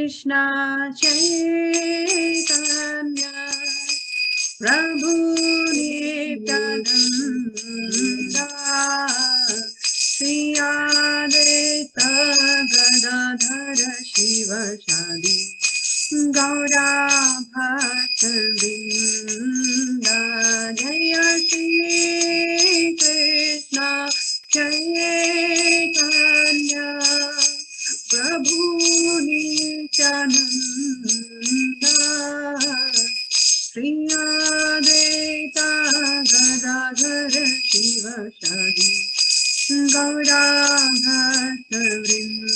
कृष्णा चैतन्य प्रभु नित्यानंद श्री अद्वैत गदाधर शिवशादि गौरा भक्तवृंद जय श्री कृष्ण चैतन्य प्रभु नित्यानंद श्री अद्वैत गदाधर शिवशादि गौरा भक्तवृंद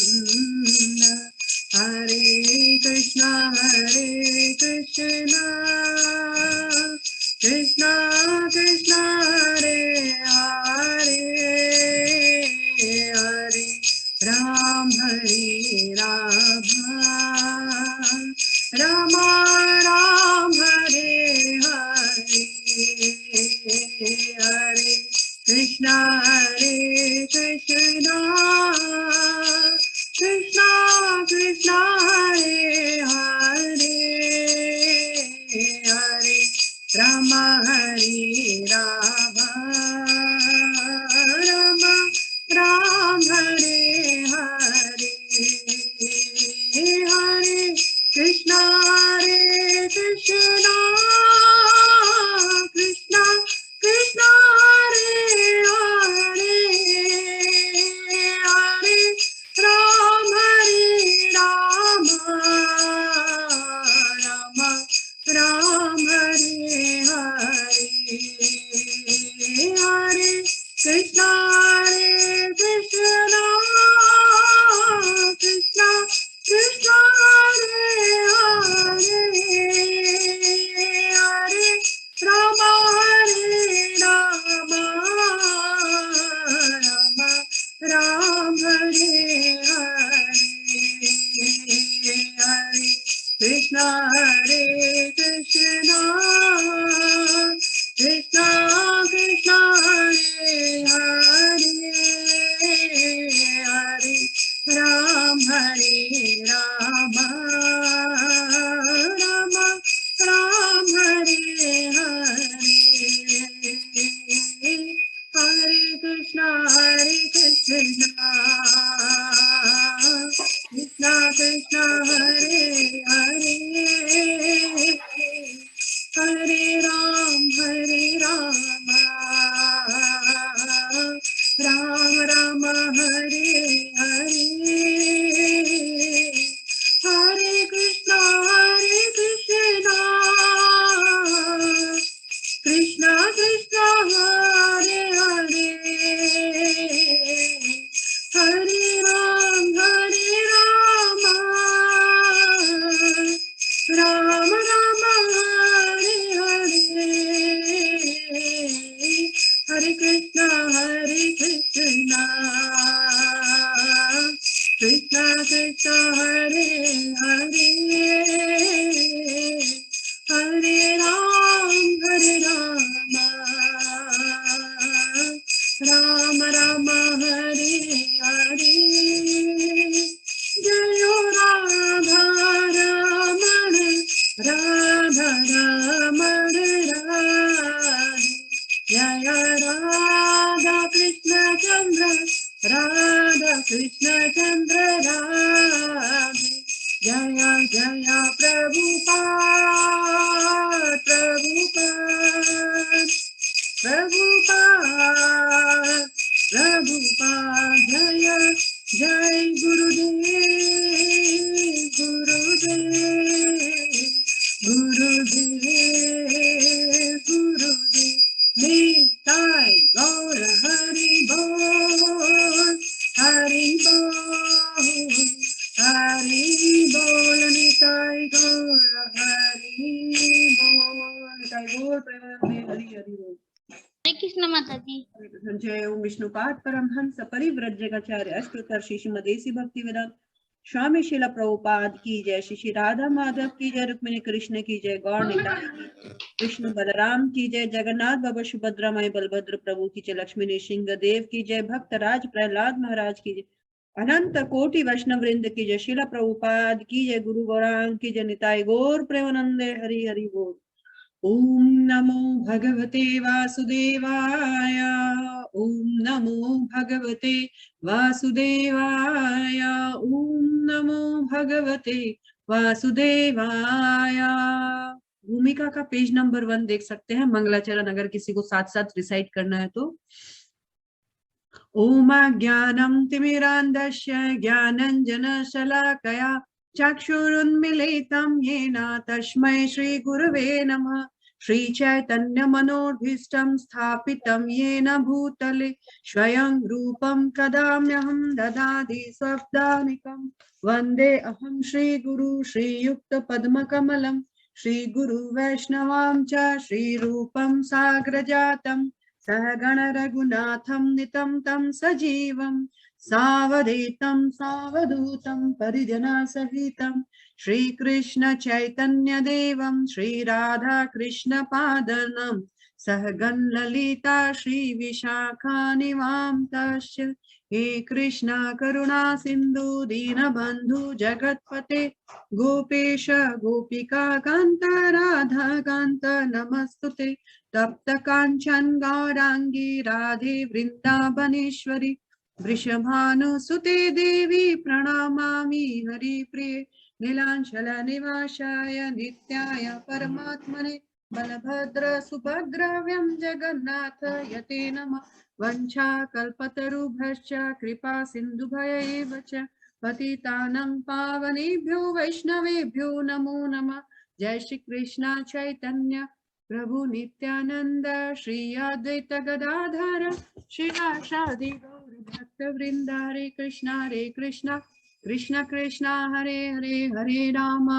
हरे कृष्णा कृष्णा कृष्णा हरे हरे हरे राम राम राम हरे हरे हरे कृष्णा कृष्णा कृष्णा हरे हरे हरे राम राम राम हरे हरे हरे कृष्णा कृष्णा कृष्णा कृष्णा हरे हरे हरे राम राम राम हरे हरे हरे कृष्णा कृष्णा कृष्णा कृष्णा हरे हरे हरे राम राम हरे हरे कृष्णा कृष्णा कृष्णा कृष्णा हरे हरे हरे राम राम राम हरे हरे हरे कृष्णा कृष्णा कृष्णा हरे हरे हरे राम राम राम हरे हरे हरे कृष्णा कृष्णा कृष्णा हरे हरे हरे राम राम राम हरे हरे हरे कृष्णा कृष्णा कृष्णा हरे हरे हरे राम राम हरे हरे जय राधा रमण राधा रमण राधे जय राधा कृष्ण चंद्र राधा कृष्ण चंद्र राधे जय जय प्रभुपाद प्रभुपाद प्रभुपाद प्रभुपाद जय जय गुरुदेव गुरुदेव गुरुदेव गुरुदेव निताय गौर हरि बोल हरि बोल हरि बोल निताय गौर हरि बोल निताय गौर प्रेमानंद हरि हरि बोल। हरे कृष्ण माता जी। जय ओम विष्णुपाद परमहंस परिव्रजकाचार्य अष्टोत्तरश्री श्रीमदेसी भक्ति वेदांत स्वामी शिला प्रभुपाद की जय। श्री राधा माधव की जय। रुक्मिणी कृष्ण की जय। गौर निताई की कृष्ण बलराम की जय। जगन्नाथ बाबा सुभद्रा माई बलभद्र प्रभु की जय। लक्ष्मी नृसिंह देव की जय। भक्त राज प्रहलाद महाराज की जय। अनंत कोटि वैष्णव वृंद की जय, शिला प्रभुपाद की जय, गुरु गौरांग की जय, निताई गौर प्रेमानंदे हरि हरि बोल। ओम नमो भगवते वासुदेवाय, ओम नमो भगवते वासुदेवाय, ओम नमो भगवते वासुदेवाय। भूमिका का पेज नंबर 1 देख सकते हैं, मंगलाचरण अगर किसी को साथ साथ रिसाइट करना है तो। ओम ज्ञानं तिमिरान्धस्य ज्ञानाञ्जनशलाकया चक्षुरुन्मीलितं येन तस्मै श्रीगुरवे नमः। श्रीचैतन्यमनोभीष्टं स्थापितं येन भूतले स्वयं रूपं कदाम्यहं ददामि स्वपदान्तिकं। वन्दे अहं श्रीगुरु श्रीयुक्तपद्मकमलं श्रीगुरु वैष्णवां च श्रीरूपं साग्रजातं सहगण रघुनाथं नितं तं सजीवं सावधूतं सावधूतं परिजनसहितं श्रीकृष्ण चैतन्य देवं श्रीराधा कृष्ण पादनं सहगण ललिता श्री विशाखानिवां तस्य। हे कृष्णा करुणा सिंधु दीनबंधु जगतपते गोपेश गोपिका कांत राधा कांत नमस्तुते। तप्त कांचन गौरांगी राधे वृंदावनेश्वरी वृषभानुसुते देवी प्रणमामि हरिप्रिये। नीलांचल निवासाय नित्याय परमात्मने बलभद्र सुभद्रव्यं जगन्नाथ यते नमः। वंशाकल्पतरुभ्यश्च कृपा सिन्धुभ्यैव च पतितानं पावनेभ्यो वैष्णवेभ्यो नमो नमः। जय श्री कृष्ण चैतन्य प्रभु नित्यानंद श्री अद्वैत गदाधर श्रीवासादि गौर भक्त वृंद। हरे कृष्णा कृष्ण कृष्णा हरे हरे हरे राम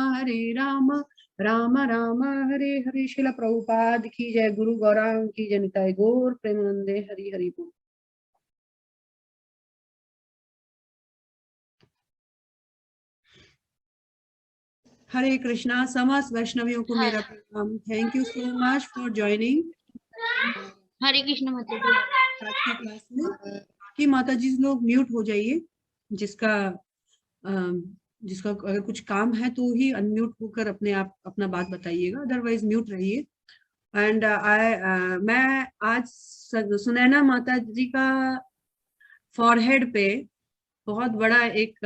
राम राम हरे हरे। शिला प्रभुपाद की जय, गुरु गौरांग की जय, निताई गौर प्रेमानंदे हरि हरि बोल। हरे कृष्णा। समस्त वैष्णवियों को मेरा प्रणाम। Thank you so much for joining. Hare Krishna माता जी। आज की क्लास में कि माता जी लोग म्यूट हो जाइए, जिसका अगर कुछ काम है तो ही अनम्यूट होकर अपने आप अपना बात बताइएगा, अदरवाइज म्यूट रहिए। एंड मैं आज सुनैना माता जी का फॉरहेड पे बहुत बड़ा एक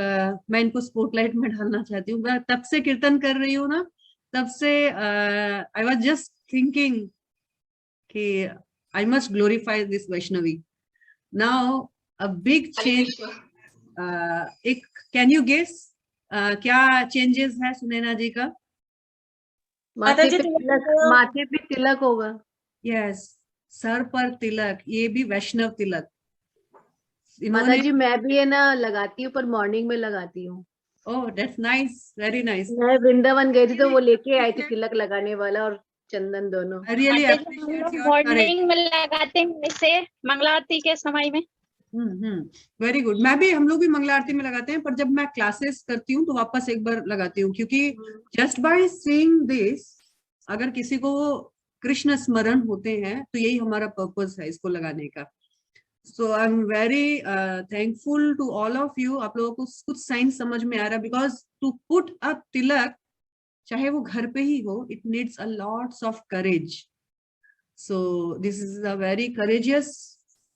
मैं इनको स्पॉटलाइट में डालना चाहती हूँ। मैं तब से कीर्तन कर रही हूँ ना, तब से आई वाज जस्ट थिंकिंग कि I must glorify this Vaishnavi. Now a big change. एक कैन यू गेस क्या चेंजेस है सुनैना जी का? माथे पे तिलक होगा। यस, सर पर तिलक, ये भी वैष्णव तिलक। माता जी मैं भी है ना लगाती हूँ, पर मॉर्निंग में लगाती हूँ। Oh that's nice, very nice. मैं वृंदावन गई थी तो वो लेके आई थी तिलक लगाने वाला और चंदन दोनों। I really appreciate your courage. Morning में लगाते हैं इसे मंगला आरती के समय में। Very good. मैं भी, हम लोग भी मंगला आरती में लगाते हैं, पर जब मैं क्लासेस करती हूँ तो वापस एक बार लगाती हूँ, क्योंकि जस्ट बाय सीइंग दिस अगर किसी को कृष्ण स्मरण होते हैं तो यही हमारा पर्पस है इसको लगाने का। So I am very thankful to all of you. आप लोगों को कुछ साइंस समझ में आ रहा है, because to put up tilak, चाहे वो घर पे ही हो, it needs a lots of courage. So this is a very courageous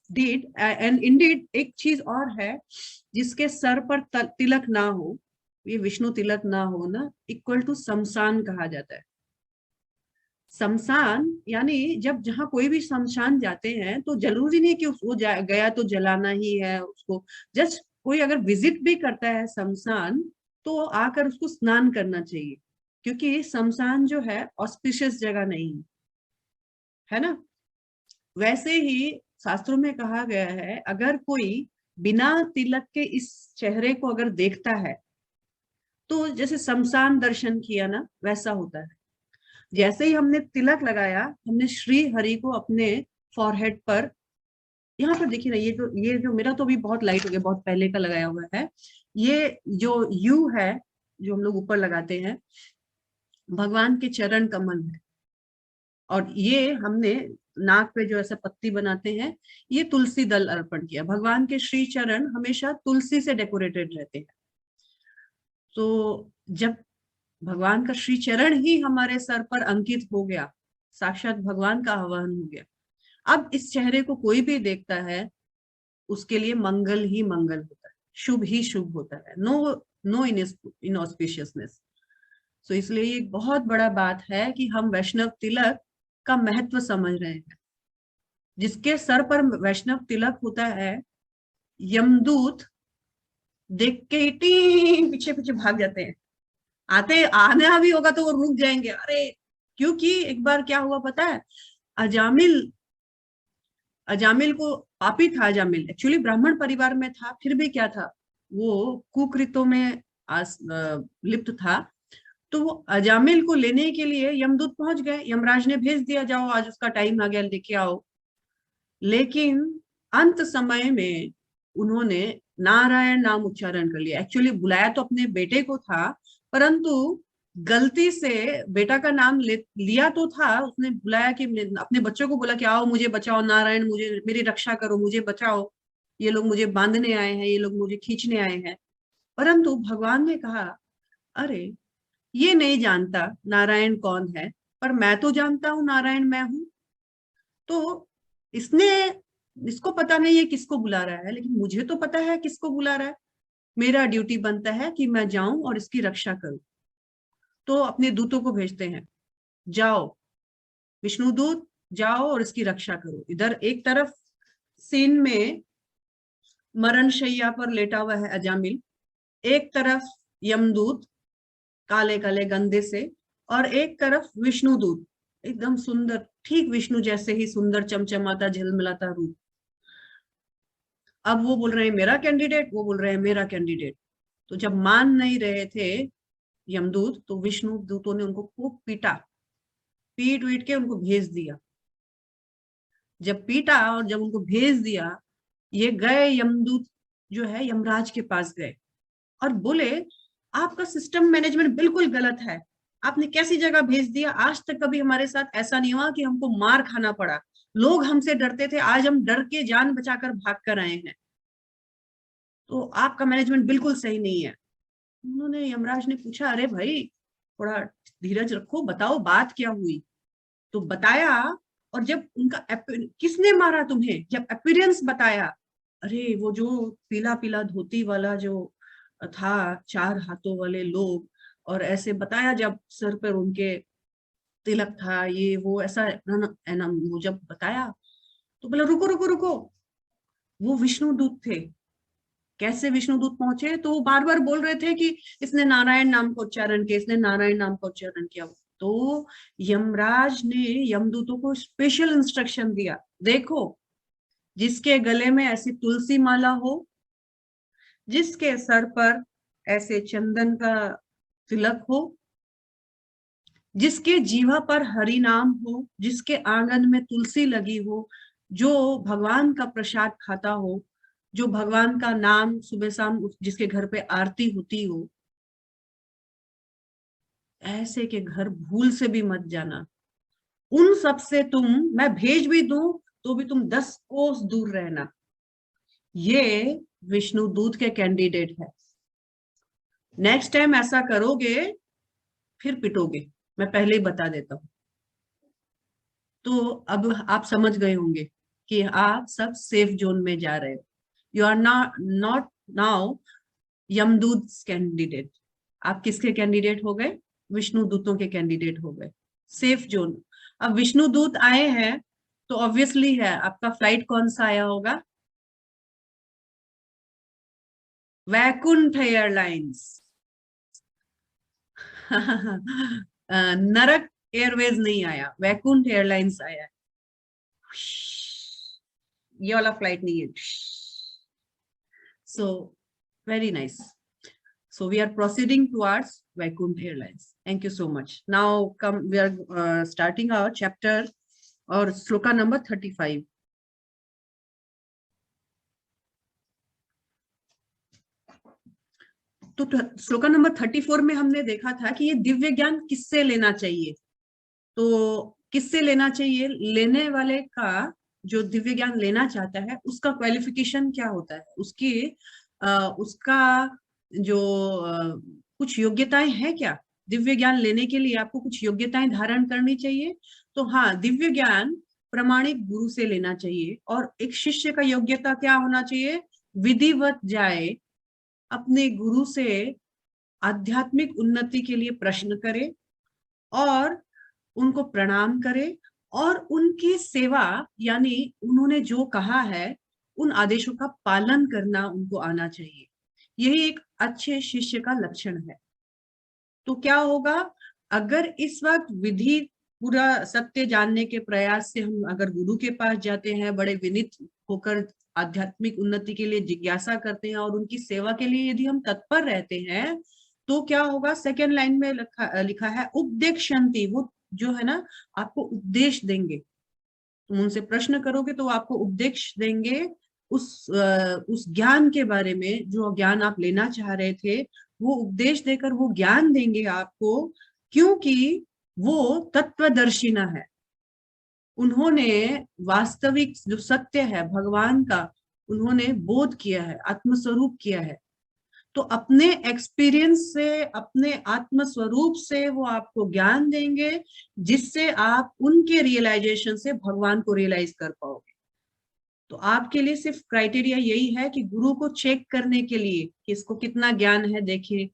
deed. And indeed एक चीज और है, जिसके सर पर तिलक ना हो, ये विष्णु तिलक ना हो ना, इक्वल टू शमशान कहा जाता है। शमशान यानी जब जहां कोई भी शमशान जाते हैं तो जरूरी नहीं कि वो गया तो जलाना ही है उसको। जस्ट कोई अगर विजिट भी करता है शमशान तो आकर उसको स्नान करना चाहिए, क्योंकि शमशान जो है ऑस्पिशियस जगह नहीं है ना। वैसे ही शास्त्रों में कहा गया है, अगर कोई बिना तिलक के इस चेहरे को अगर देखता है तो जैसे शमशान दर्शन किया ना, वैसा होता है। जैसे ही हमने तिलक लगाया, हमने श्री हरि को अपने फॉरहेड पर, यहाँ पर देखिए ना, ये जो मेरा तो अभी बहुत लाइट हो गया, बहुत पहले का लगाया हुआ है। ये जो यू है जो हम लोग ऊपर लगाते हैं, भगवान के चरण कमल है, और ये हमने नाक पे जो ऐसा पत्ती बनाते हैं, ये तुलसी दल अर्पण किया। भगवान के श्री चरण हमेशा तुलसी से डेकोरेटेड रहते हैं। तो जब भगवान का श्री चरण ही हमारे सर पर अंकित हो गया, साक्षात भगवान का आवाहन हो गया, अब इस चेहरे को कोई भी देखता है उसके लिए मंगल ही मंगल होता है, शुभ ही शुभ होता है, नो इनऑस्पिशियसनेस। सो इसलिए ये बहुत बड़ा बात है कि हम वैष्णव तिलक का महत्व समझ रहे हैं। जिसके सर पर वैष्णव तिलक होता है, यमदूत देख के पीछे पीछे भाग जाते हैं। आना भी होगा तो वो रुक जाएंगे, अरे क्योंकि एक बार क्या हुआ पता है, अजामिल को, पापी था अजामिल, एक्चुअली ब्राह्मण परिवार में था, फिर भी क्या था, वो कुकृतों में लिप्त था। तो वो अजामिल को लेने के लिए यमदूत पहुंच गए, यमराज ने भेज दिया, जाओ आज उसका टाइम आ गया, लेके आओ। लेकिन अंत समय में उन्होंने नारायण नाम उच्चारण कर लिया। एक्चुअली बुलाया तो अपने बेटे को था, परंतु गलती से बेटा का नाम लिया तो था, उसने बुलाया कि अपने बच्चों को बोला कि आओ मुझे बचाओ, नारायण मुझे, मेरी रक्षा करो, मुझे बचाओ, ये लोग मुझे बांधने आए हैं, ये लोग मुझे खींचने आए हैं। परंतु भगवान ने कहा, अरे ये नहीं जानता नारायण कौन है, पर मैं तो जानता हूं नारायण मैं हूं। तो इसको पता नहीं है किसको बुला रहा है, लेकिन मुझे तो पता है किसको बुला रहा है। मेरा ड्यूटी बनता है कि मैं जाऊं और इसकी रक्षा करूं। तो अपने दूतों को भेजते हैं, जाओ विष्णु दूत, जाओ और इसकी रक्षा करो। इधर एक तरफ सीन में मरण शैया पर लेटा हुआ है अजामिल, एक तरफ यमदूत काले काले गंदे से, और एक तरफ विष्णु दूत एकदम सुंदर, ठीक विष्णु जैसे ही सुंदर चमचमाता झिलमिलाता रूप। अब वो बोल रहे हैं मेरा कैंडिडेट, वो बोल रहे हैं मेरा कैंडिडेट। तो जब मान नहीं रहे थे यमदूत, तो विष्णु दूतों ने उनको खूब पीटा, पीट वीट के उनको भेज दिया। जब पीटा और जब उनको भेज दिया, ये गए यमदूत जो है यमराज के पास गए और बोले, आपका सिस्टम मैनेजमेंट बिल्कुल गलत है, आपने कैसी जगह भेज दिया, आज तक कभी हमारे साथ ऐसा नहीं हुआ कि हमको मार खाना पड़ा, लोग हमसे डरते थे, आज हम डर के जान बचाकर भाग कर आए हैं, तो आपका मैनेजमेंट बिल्कुल सही नहीं है। उन्होंने, यमराज ने पूछा, अरे भाई थोड़ा धीरज रखो, बताओ बात क्या हुई। तो बताया, और जब उनका किसने मारा तुम्हें, जब अपीयरेंस बताया, अरे वो जो पीला पीला धोती वाला जो था, 4 हाथों वाले लोग, और ऐसे बताया, जब सर पर उनके तिलक था, ये वो ऐसा है ना, वो जब बताया तो बोला रुको रुको रुको, वो विष्णु दूत थे। कैसे विष्णु दूत पहुंचे? तो वो बार बार बोल रहे थे कि इसने नारायण नाम का उच्चारण किया, इसने नारायण नाम का उच्चारण किया। तो यमराज ने यमदूतों को स्पेशल इंस्ट्रक्शन दिया, देखो जिसके गले में ऐसी तुलसी माला हो, जिसके सर पर ऐसे चंदन का तिलक हो, जिसके जीवा पर हरि नाम हो, जिसके आंगन में तुलसी लगी हो, जो भगवान का प्रसाद खाता हो, जो भगवान का नाम सुबह शाम जिसके घर पे आरती होती हो, ऐसे के घर भूल से भी मत जाना। उन सब से तुम, मैं भेज भी दूं तो भी तुम 10 कोस दूर रहना। ये विष्णु दूत के कैंडिडेट है। नेक्स्ट टाइम ऐसा करोगे फिर पिटोगे, मैं पहले ही बता देता हूं। तो अब आप समझ गए होंगे कि आप सब सेफ जोन में जा रहे हो। यू आर नॉट नाउ यमदूत कैंडिडेट। आप किसके कैंडिडेट हो गए? विष्णु दूतों के कैंडिडेट हो गए, सेफ जोन। अब विष्णु दूत आए हैं तो ऑब्वियसली है, आपका फ्लाइट कौन सा आया होगा? वैकुंठ एयरलाइंस। नरक एयरवेज नहीं आया, वैकुंठ एयरलाइंस आया। ये वाला फ्लाइट नहीं है। So very nice. So we are proceeding towards Vaikunt Airlines. Thank you so much. Now we are starting our chapter or sloka number 35. तो श्लोका नंबर 34 में हमने देखा था कि ये दिव्य ज्ञान किससे लेना चाहिए। तो किससे लेना चाहिए? लेने वाले का, जो दिव्य ज्ञान लेना चाहता है, उसका क्वालिफिकेशन क्या होता है, उसका जो कुछ योग्यताएं हैं क्या? दिव्य ज्ञान लेने के लिए आपको कुछ योग्यताएं धारण करनी चाहिए। तो हाँ, दिव्य ज्ञान प्रमाणिक गुरु से लेना चाहिए। और एक शिष्य का योग्यता क्या होना चाहिए? विधिवत जाए, अपने गुरु से आध्यात्मिक उन्नति के लिए प्रश्न करे और उनको प्रणाम करे और उनकी सेवा, यानी उन्होंने जो कहा है उन आदेशों का पालन करना उनको आना चाहिए। यही एक अच्छे शिष्य का लक्षण है। तो क्या होगा, अगर इस वक्त विधि पूरा सत्य जानने के प्रयास से हम अगर गुरु के पास जाते हैं, बड़े विनीत होकर आध्यात्मिक उन्नति के लिए जिज्ञासा करते हैं और उनकी सेवा के लिए यदि हम तत्पर रहते हैं, तो क्या होगा, सेकेंड लाइन में लिखा है उपदेक्षन्ति, वो जो है ना आपको उपदेश देंगे। तुम उनसे प्रश्न करोगे तो आपको उपदेश देंगे उस ज्ञान के बारे में, जो ज्ञान आप लेना चाह रहे थे, वो उपदेश देकर वो ज्ञान देंगे आपको, क्योंकि वो तत्वदर्शिना है। उन्होंने वास्तविक जो सत्य है भगवान का, उन्होंने बोध किया है, आत्मस्वरूप किया है। तो अपने एक्सपीरियंस से, अपने आत्म स्वरूप से वो आपको ज्ञान देंगे, जिससे आप उनके रियलाइजेशन से भगवान को रियलाइज कर पाओगे। तो आपके लिए सिर्फ क्राइटेरिया यही है कि गुरु को चेक करने के लिए कि इसको कितना ज्ञान है, देखें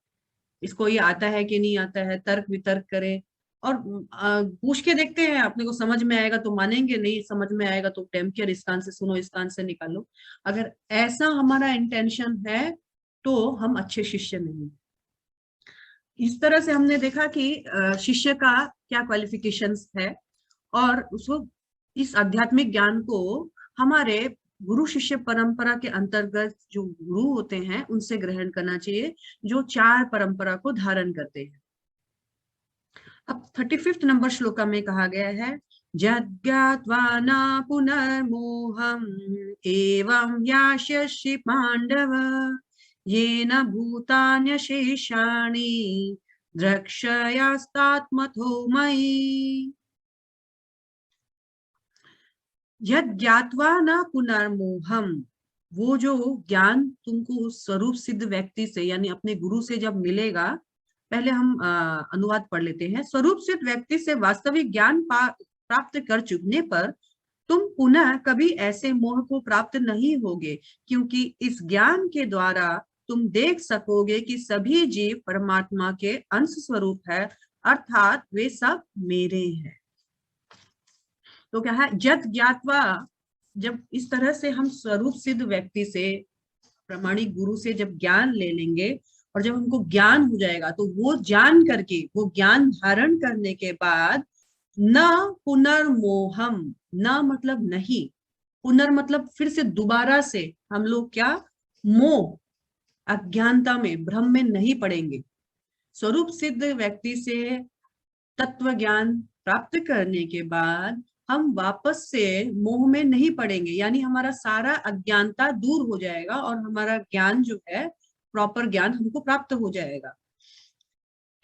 इसको ये आता है कि नहीं आता है, तर्क वितर्क करें और पूछ के देखते हैं, अपने को समझ में आएगा तो मानेंगे, नहीं समझ में आएगा तो टेम्पियर इस कान से सुनो, इस कान से निकालो। अगर ऐसा हमारा इंटेंशन है तो हम अच्छे शिष्य नहीं। इस तरह से हमने देखा कि शिष्य का क्या क्वालिफिकेशंस है और उसको इस आध्यात्मिक ज्ञान को हमारे गुरु शिष्य परंपरा के अंतर्गत जो गुरु होते हैं उनसे ग्रहण करना चाहिए, जो 4 परंपरा को धारण करते हैं। अब 35 नंबर श्लोका में कहा गया है, जज्ञात्वा न पुनर्मोहम् एवं यास्यसि पांडव येन भूतान्यशेषाणि द्रक्ष्यास्तात्मथो मयि। यज्ञात्वा न पुनर्मोहम्, वो जो ज्ञान तुमको उस स्वरूप सिद्ध व्यक्ति से, यानी अपने गुरु से जब मिलेगा, पहले हम अनुवाद पढ़ लेते हैं। स्वरूप सिद्ध व्यक्ति से वास्तविक ज्ञान प्राप्त कर चुकने पर तुम पुनः कभी ऐसे मोह को प्राप्त नहीं होगे, क्योंकि इस ज्ञान के द्वारा तुम देख सकोगे कि सभी जीव परमात्मा के अंश स्वरूप है, अर्थात वे सब मेरे हैं। तो क्या है, जत ज्ञात्वा, जब इस तरह से हम स्वरूप सिद्ध व्यक्ति से, प्रमाणिक गुरु से जब ज्ञान ले लेंगे और जब हमको ज्ञान हो जाएगा, तो वो जान करके, वो ज्ञान धारण करने के बाद न पुनर्मोहम, न मतलब नहीं, पुनर् मतलब फिर से दोबारा से हम लोग क्या, मोह, अज्ञानता में, भ्रम में नहीं पड़ेंगे। स्वरूप सिद्ध व्यक्ति से तत्व ज्ञान प्राप्त करने के बाद हम वापस से मोह में नहीं पड़ेंगे, यानी हमारा सारा अज्ञानता दूर हो जाएगा और हमारा ज्ञान जो है, प्रॉपर ज्ञान हमको प्राप्त हो जाएगा।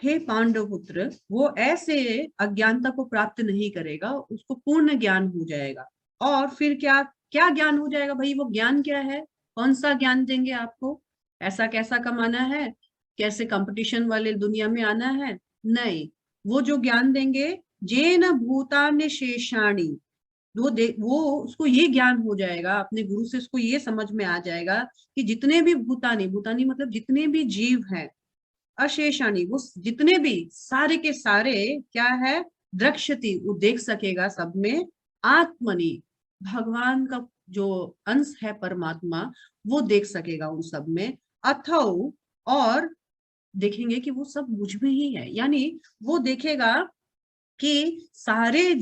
हे पांडव पुत्र, वो ऐसे अज्ञानता को प्राप्त नहीं करेगा, उसको पूर्ण ज्ञान हो जाएगा। और फिर क्या क्या ज्ञान हो जाएगा भाई? वो ज्ञान क्या है? कौन सा ज्ञान देंगे आपको? ऐसा कैसा कमाना है, कैसे कंपटीशन वाले दुनिया में आना है? नहीं, वो जो ज्ञान देंगे, जेन भूतान्य शेषाणी, वो उसको ये ज्ञान हो जाएगा, अपने गुरु से उसको ये समझ में आ जाएगा कि जितने भी भूतानी, भूतानी मतलब जितने भी जीव हैं, अशेषाणी, वो जितने भी सारे के सारे क्या है, द्रक्ष्यति, वो देख सकेगा सब में, आत्मनि, भगवान का जो अंश है परमात्मा, वो देख सकेगा उन सब में, अथौ, और देखेंगे कि वो सब मुझ में ही है, यानी वो देखेगा कि सारे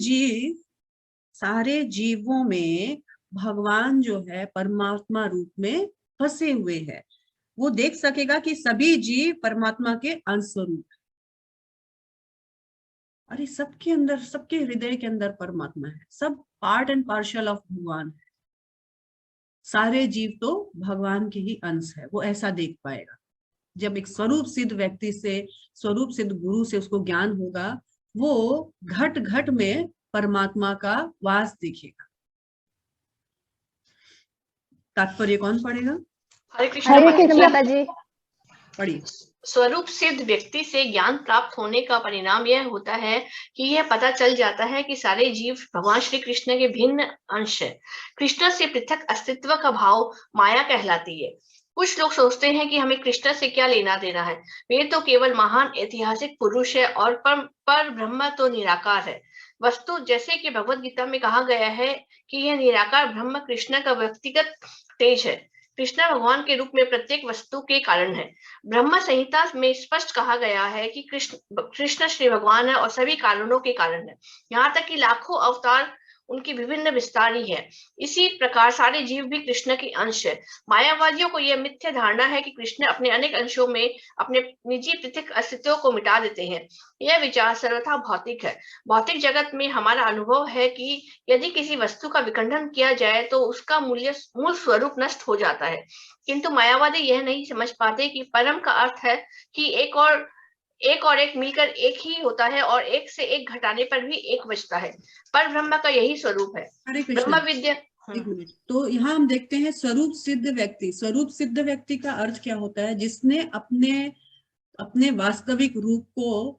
जीवों में भगवान जो है परमात्मा रूप में फंसे हुए हैं। वो देख सकेगा कि सभी जीव परमात्मा के अंश स्वरूप है। अरे सबके अंदर, सबके हृदय के अंदर परमात्मा है, सब पार्ट एंड पार्शल ऑफ भगवान है। सारे जीव तो भगवान के ही अंश है, वो ऐसा देख पाएगा। जब एक स्वरूप सिद्ध व्यक्ति से, स्वरूप सिद्ध गुरु से उसको ज्ञान होगा, वो घट घट में परमात्मा का वास दिखेगा। तात्पर्य कौन पढ़ेगा? हरे कृष्ण हरे माता कृष्ण जी। माता जी। पढ़िए। स्वरूप सिद्ध व्यक्ति से ज्ञान प्राप्त होने का परिणाम यह होता है कि यह पता चल जाता है कि सारे जीव भगवान श्री कृष्ण के भिन्न अंश है। कृष्ण से पृथक अस्तित्व का भाव माया कहलाती है। कुछ लोग सोचते हैं कि हमें कृष्ण से क्या लेना देना है, वे तो केवल महान ऐतिहासिक पुरुष है और पर ब्रह्म तो निराकार है। वस्तु जैसे कि भगवत गीता में कहा गया है कि यह निराकार ब्रह्म कृष्ण का व्यक्तिगत तेज है। कृष्ण भगवान के रूप में प्रत्येक वस्तु के कारण है। ब्रह्म संहिता में स्पष्ट कहा गया है कि कृष्ण श्री भगवान है और सभी कारणों के कारण है। यहाँ तक कि लाखों अवतार उनकी विभिन्न विस्तारी है। इसी प्रकार सारे जीव भी कृष्ण के अंश है। मायावादियों को यह मिथ्या धारणा है कि कृष्ण अपने अनेक अंशों में अपने निजी पृथक अस्तित्व को मिटा देते हैं। यह विचार सर्वथा भौतिक है। भौतिक जगत में हमारा अनुभव है कि यदि किसी वस्तु का विखंडन किया जाए तो उसका मूल स्वरूप नष्ट हो जाता है, किंतु मायावादी यह नहीं समझ पाते कि परम का अर्थ है कि एक और एक मिलकर एक ही होता है और एक से एक घटाने पर भी एक बचता है। पर ब्रह्म का यही स्वरूप है। हरे कृष्ण। ब्रह्म विद्या। एक मिनट, तो यहाँ हम देखते हैं स्वरूप सिद्ध व्यक्ति। स्वरूप सिद्ध व्यक्ति का अर्थ क्या होता है? जिसने अपने वास्तविक रूप को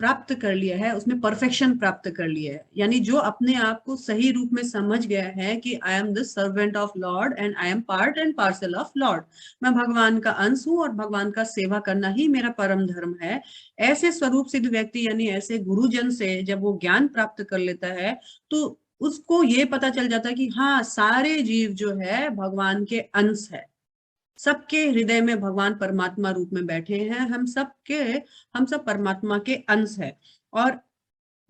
प्राप्त कर लिया है, उसमें परफेक्शन प्राप्त कर लिया है, यानी जो अपने आप को सही रूप में समझ गया है कि I am the servant of Lord and I am part and parcel of Lord. मैं भगवान का अंश हूं और भगवान का सेवा करना ही मेरा परम धर्म है। ऐसे स्वरूप सिद्ध व्यक्ति यानी ऐसे गुरुजन से जब वो ज्ञान प्राप्त कर लेता है तो उसको ये पता चल जाता है कि हाँ, सारे जीव जो है भगवान के अंश है। सबके हृदय में भगवान परमात्मा रूप में बैठे हैं। हम सब परमात्मा के अंश है। और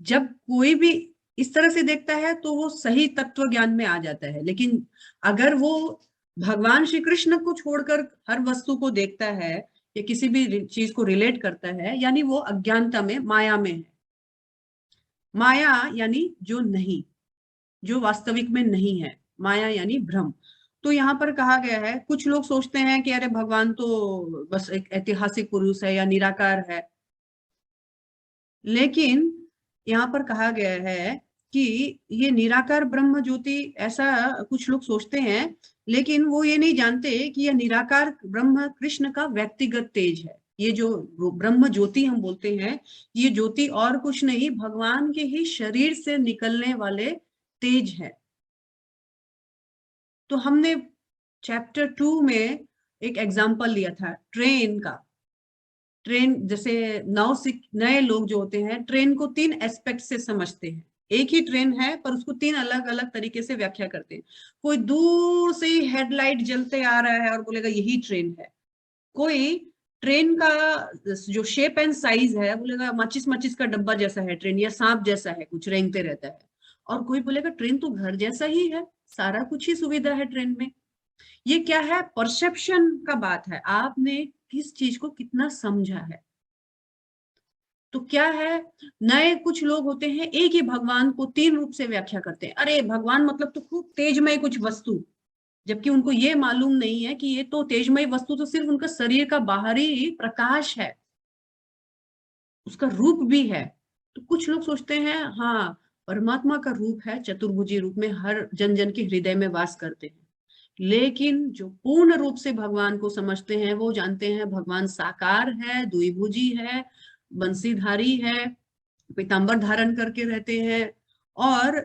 जब कोई भी इस तरह से देखता है तो वो सही तत्व ज्ञान में आ जाता है। लेकिन अगर वो भगवान श्री कृष्ण को छोड़कर हर वस्तु को देखता है या किसी भी चीज को रिलेट करता है, यानी वो अज्ञानता में, माया में है। माया यानी जो नहीं, जो वास्तविक में नहीं है। माया यानी भ्रम। तो यहाँ पर कहा गया है, कुछ लोग सोचते हैं कि अरे भगवान तो बस एक ऐतिहासिक पुरुष है या निराकार है। लेकिन यहाँ पर कहा गया है कि ये निराकार ब्रह्म ज्योति, ऐसा कुछ लोग सोचते हैं, लेकिन वो ये नहीं जानते कि यह निराकार ब्रह्म कृष्ण का व्यक्तिगत तेज है। ये जो ब्रह्म ज्योति हम बोलते हैं, ये ज्योति और कुछ नहीं, भगवान के ही शरीर से निकलने वाले तेज है। तो हमने चैप्टर 2 में एक एग्जाम्पल लिया था ट्रेन का। ट्रेन जैसे नए लोग जो होते हैं ट्रेन को 3 एस्पेक्ट से समझते हैं। एक ही ट्रेन है पर उसको 3 अलग अलग तरीके से व्याख्या करते हैं। कोई दूर से ही हेडलाइट जलते आ रहा है और बोलेगा यही ट्रेन है। कोई ट्रेन का जो शेप एंड साइज है बोलेगा माचिस का डब्बा जैसा है ट्रेन, या सांप जैसा है, कुछ रेंगते रहता है। और कोई बोलेगा ट्रेन तो घर जैसा ही है, सारा कुछ ही सुविधा है ट्रेन में। ये क्या है? परसेप्शन का बात है, आपने किस चीज को कितना समझा है। तो क्या है, नए कुछ लोग होते हैं एक ही भगवान को 3 रूप से व्याख्या करते हैं। अरे भगवान मतलब तो खूब तेजमय कुछ वस्तु, जबकि उनको ये मालूम नहीं है कि ये तो तेजमय वस्तु तो सिर्फ उनका शरीर का बाहरी प्रकाश है, उसका रूप भी है। तो कुछ लोग सोचते हैं हाँ, परमात्मा का रूप है, चतुर्भुजी रूप में हर जन जन के हृदय में वास करते हैं। लेकिन जो पूर्ण रूप से भगवान को समझते हैं वो जानते हैं भगवान साकार है, द्विभुजी है, बंसीधारी है, पीतांबर धारण करके रहते हैं, और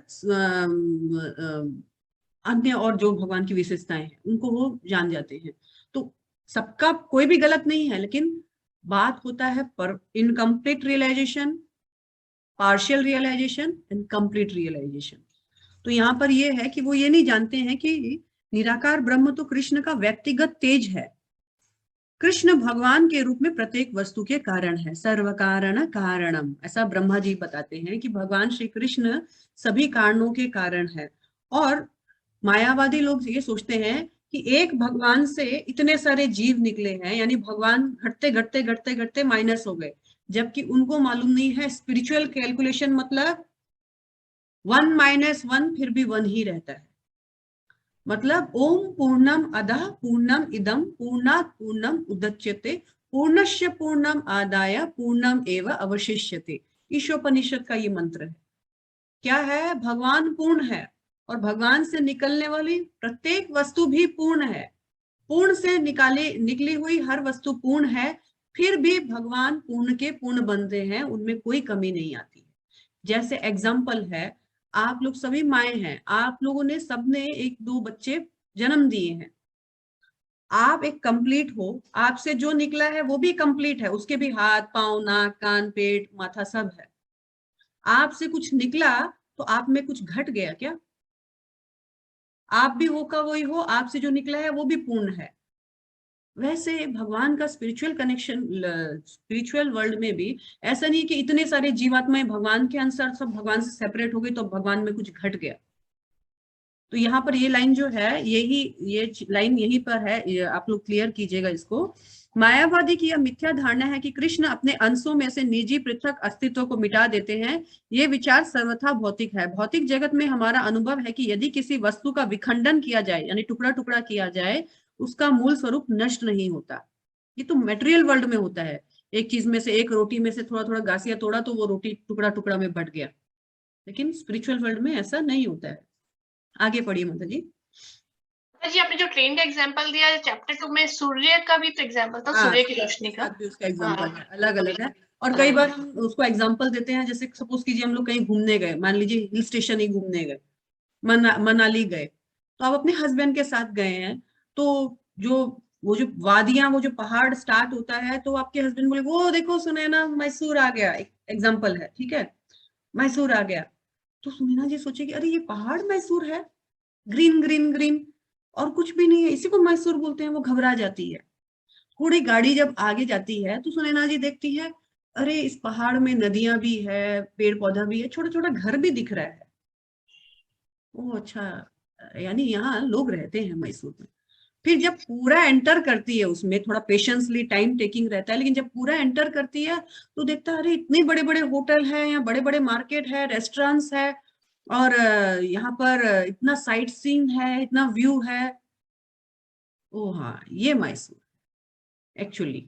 अन्य और जो भगवान की विशेषताएं हैं उनको वो जान जाते हैं। तो सबका कोई भी गलत नहीं है, लेकिन बात होता है पर incomplete realisation, partial realisation and complete realisation. तो यहाँ पर ये है कि वो ये नहीं जानते हैं कि निराकार ब्रह्म तो कृष्ण का व्यक्तिगत तेज है। कृष्ण भगवान के रूप में प्रत्येक वस्तु के कारण है, सर्व कारण कारणम, ऐसा ब्रह्मा जी बताते हैं कि भगवान श्री कृष्ण सभी कारणों के कारण है। और मायावादी लोग ये सोचते हैं कि एक भगवान से इतने सारे जीव निकले हैं, यानी भगवान घटते घटते घटते घटते माइनस हो गए, जबकि उनको मालूम नहीं है स्पिरिचुअल कैलकुलेशन मतलब 1 - 1 फिर भी 1 ही रहता है। मतलब ओम पूर्णम अधः पूर्णम इदम पूर्णात् पूर्णम उदच्यते पूर्णस्य पूर्णम आदाय पूर्णम एव अवशिष्यते। ईशोपनिषद का ये मंत्र है। क्या है, भगवान पूर्ण है और भगवान से निकलने वाली प्रत्येक वस्तु भी पूर्ण है। पूर्ण से निकली हुई हर वस्तु पूर्ण है, फिर भी भगवान पूर्ण के पूर्ण बनते हैं, उनमें कोई कमी नहीं आती। जैसे एग्जाम्पल है, आप लोग सभी माए हैं, आप लोगों ने सबने एक दो बच्चे जन्म दिए हैं, आप एक कंप्लीट हो, आपसे जो निकला है वो भी कंप्लीट है, उसके भी हाथ पांव नाक कान पेट माथा सब है। आपसे कुछ निकला तो आप में कुछ घट गया क्या? आप भी वो का वही हो, आपसे जो निकला है वो भी पूर्ण है। वैसे भगवान का स्पिरिचुअल कनेक्शन, स्पिरिचुअल वर्ल्ड में भी ऐसा नहीं कि इतने सारे जीवात्माएं भगवान के अनुसार सब भगवान से सेपरेट हो गई तो भगवान में कुछ घट गया। तो यहाँ पर ये लाइन जो है, ये लाइन यहीं पर है, ये आप लोग क्लियर कीजिएगा इसको। मायावादी की यह मिथ्या धारणा है कि कृष्ण अपने अंशों में से निजी पृथक अस्तित्व को मिटा देते हैं। ये विचार सर्वथा भौतिक है। भौतिक जगत में हमारा अनुभव है कि यदि किसी वस्तु का विखंडन किया जाए, यानी टुकड़ा टुकड़ा किया जाए, उसका मूल स्वरूप नष्ट नहीं होता। ये तो मेटेरियल वर्ल्ड में होता है, एक चीज में से, एक रोटी में से थोड़ा थोड़ा गासिया तोड़ा तो वो रोटी टुकड़ा टुकड़ा में बट गया। लेकिन स्पिरिचुअल वर्ल्ड में ऐसा नहीं होता है। आगे पढ़िए माता जी। जी आपने जो ट्रेन का एग्जांपल दिया चैप्टर 2 में, सूर्य का भी तो एग्जांपल था, सूर्य की रोशनी का भी उसका एग्जांपल है, अलग अलग है। और कई बार हम उसको एग्जांपल देते हैं, जैसे सपोज कीजिए हम लोग कहीं घूमने गए, मान लीजिए हिल स्टेशन ही घूमने गए, मनाली गए, तो आप अपने हस्बैंड के साथ गए हैं, तो वो जो वादियां, वो जो पहाड़ स्टार्ट होता है, तो आपके हस्बैंड बोले वो देखो सुनैना मैसूर आ गया, एक एग्जाम्पल है, ठीक है, मैसूर आ गया। तो सुनैना जी सोचेगी अरे ये पहाड़ मैसूर है, ग्रीन ग्रीन ग्रीन और कुछ भी नहीं है, इसी को मैसूर बोलते हैं। वो घबरा जाती है। थोड़ी गाड़ी जब आगे जाती है तो सुनैना जी देखती है अरे इस पहाड़ में नदियां भी है, पेड़ पौधा भी है, छोटा छोटा घर भी दिख रहा है। ओ अच्छा, यानी यहाँ लोग रहते हैं मैसूर में। फिर जब पूरा एंटर करती है, उसमें थोड़ा पेशेंसली टाइम टेकिंग रहता है, लेकिन जब पूरा एंटर करती है तो देखता है अरे इतने बड़े बड़े होटल है, यहाँ बड़े बड़े मार्केट है, रेस्टोरेंट्स है, और यहाँ पर इतना साइट सीइंग है, इतना व्यू है। ओ हाँ, ये मैसूर एक्चुअली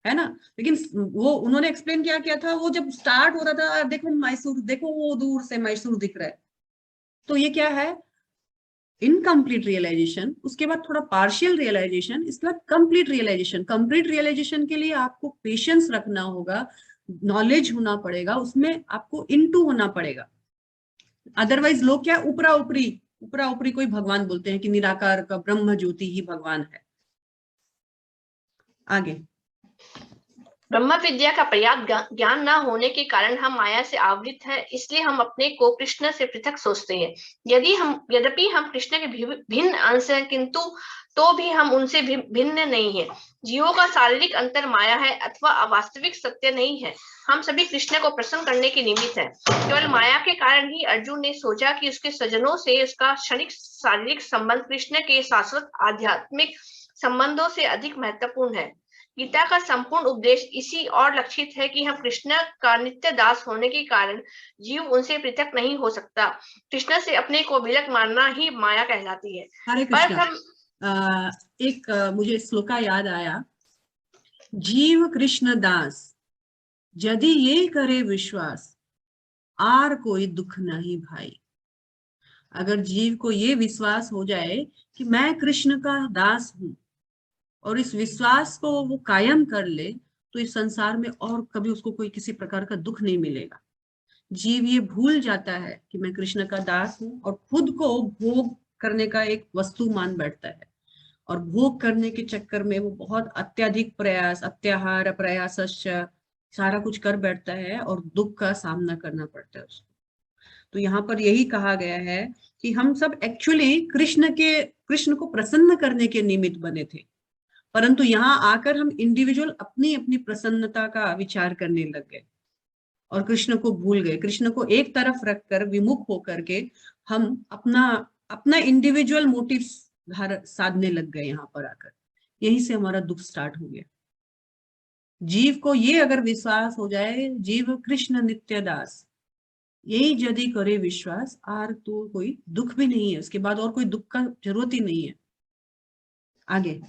है ना। लेकिन वो उन्होंने एक्सप्लेन क्या था, वो जब स्टार्ट हो रहा था, देखो मैसूर, देखो वो दूर से मैसूर दिख रहा है, तो ये क्या है, इनकम्प्लीट रियलाइजेशन, उसके बाद थोड़ा पार्शियल रियलाइजेशन, इसके बाद कंप्लीट रियलाइजेशन। कंप्लीट रियलाइजेशन के लिए आपको पेशेंस रखना होगा, नॉलेज होना पड़ेगा, उसमें आपको इनटू होना पड़ेगा। अदरवाइज लोग क्या ऊपरा ऊपरी कोई भगवान बोलते हैं कि निराकार का ब्रह्म ज्योति ही भगवान है। आगे, ब्रह्म विद्या का पर्याप्त ज्ञान न होने के कारण हम माया से आवृत हैं, इसलिए हम अपने को कृष्ण से पृथक सोचते हैं। यद्यपि हम कृष्ण के भिन्न अंश हैं, किंतु तो भी हम उनसे भिन्न नहीं है। जीवों का शारीरिक अंतर माया है अथवा अवास्तविक सत्य नहीं है। हम सभी कृष्ण को प्रसन्न करने के निमित्त हैं। केवल माया के कारण ही अर्जुन ने सोचा कि उसके स्वजनों से उसका क्षणिक शारीरिक संबंध कृष्ण के शाश्वत आध्यात्मिक संबंधों से अधिक महत्वपूर्ण है। गीता का संपूर्ण उपदेश इसी और लक्षित है कि हम कृष्ण का नित्य दास होने के कारण जीव उनसे पृथक नहीं हो सकता। कृष्ण से अपने को विलग मानना ही माया कहलाती है। हरे कृष्ण। मुझे श्लोका याद आया, जीव कृष्ण दास यदि ये करे विश्वास, आर कोई दुख नहीं भाई। अगर जीव को ये विश्वास हो जाए कि मैं कृष्ण का दास हूं, और इस विश्वास को वो कायम कर ले, तो इस संसार में और कभी उसको कोई किसी प्रकार का दुख नहीं मिलेगा। जीव ये भूल जाता है कि मैं कृष्ण का दास हूं, और खुद को भोग करने का एक वस्तु मान बैठता है, और भोग करने के चक्कर में वो बहुत अत्यधिक प्रयास, अत्याहार प्रयास, सारा कुछ कर बैठता है और दुख का सामना करना पड़ता है उसको। तो यहाँ पर यही कहा गया है कि हम सब एक्चुअली कृष्ण को प्रसन्न करने के निमित्त बने थे, परंतु यहाँ आकर हम इंडिविजुअल अपनी अपनी प्रसन्नता का विचार करने लग गए और कृष्ण को भूल गए। कृष्ण को एक तरफ रखकर, विमुख होकर के हम अपना इंडिविजुअल मोटिव साधने लग गए। यहाँ पर आकर यहीं से हमारा दुख स्टार्ट हो गया। जीव को ये अगर विश्वास हो जाए, जीव कृष्ण नित्य दास, यही यदि करे विश्वास, आर तो कोई दुख भी नहीं है, उसके बाद और कोई दुख का जरूरत ही नहीं है। आगे,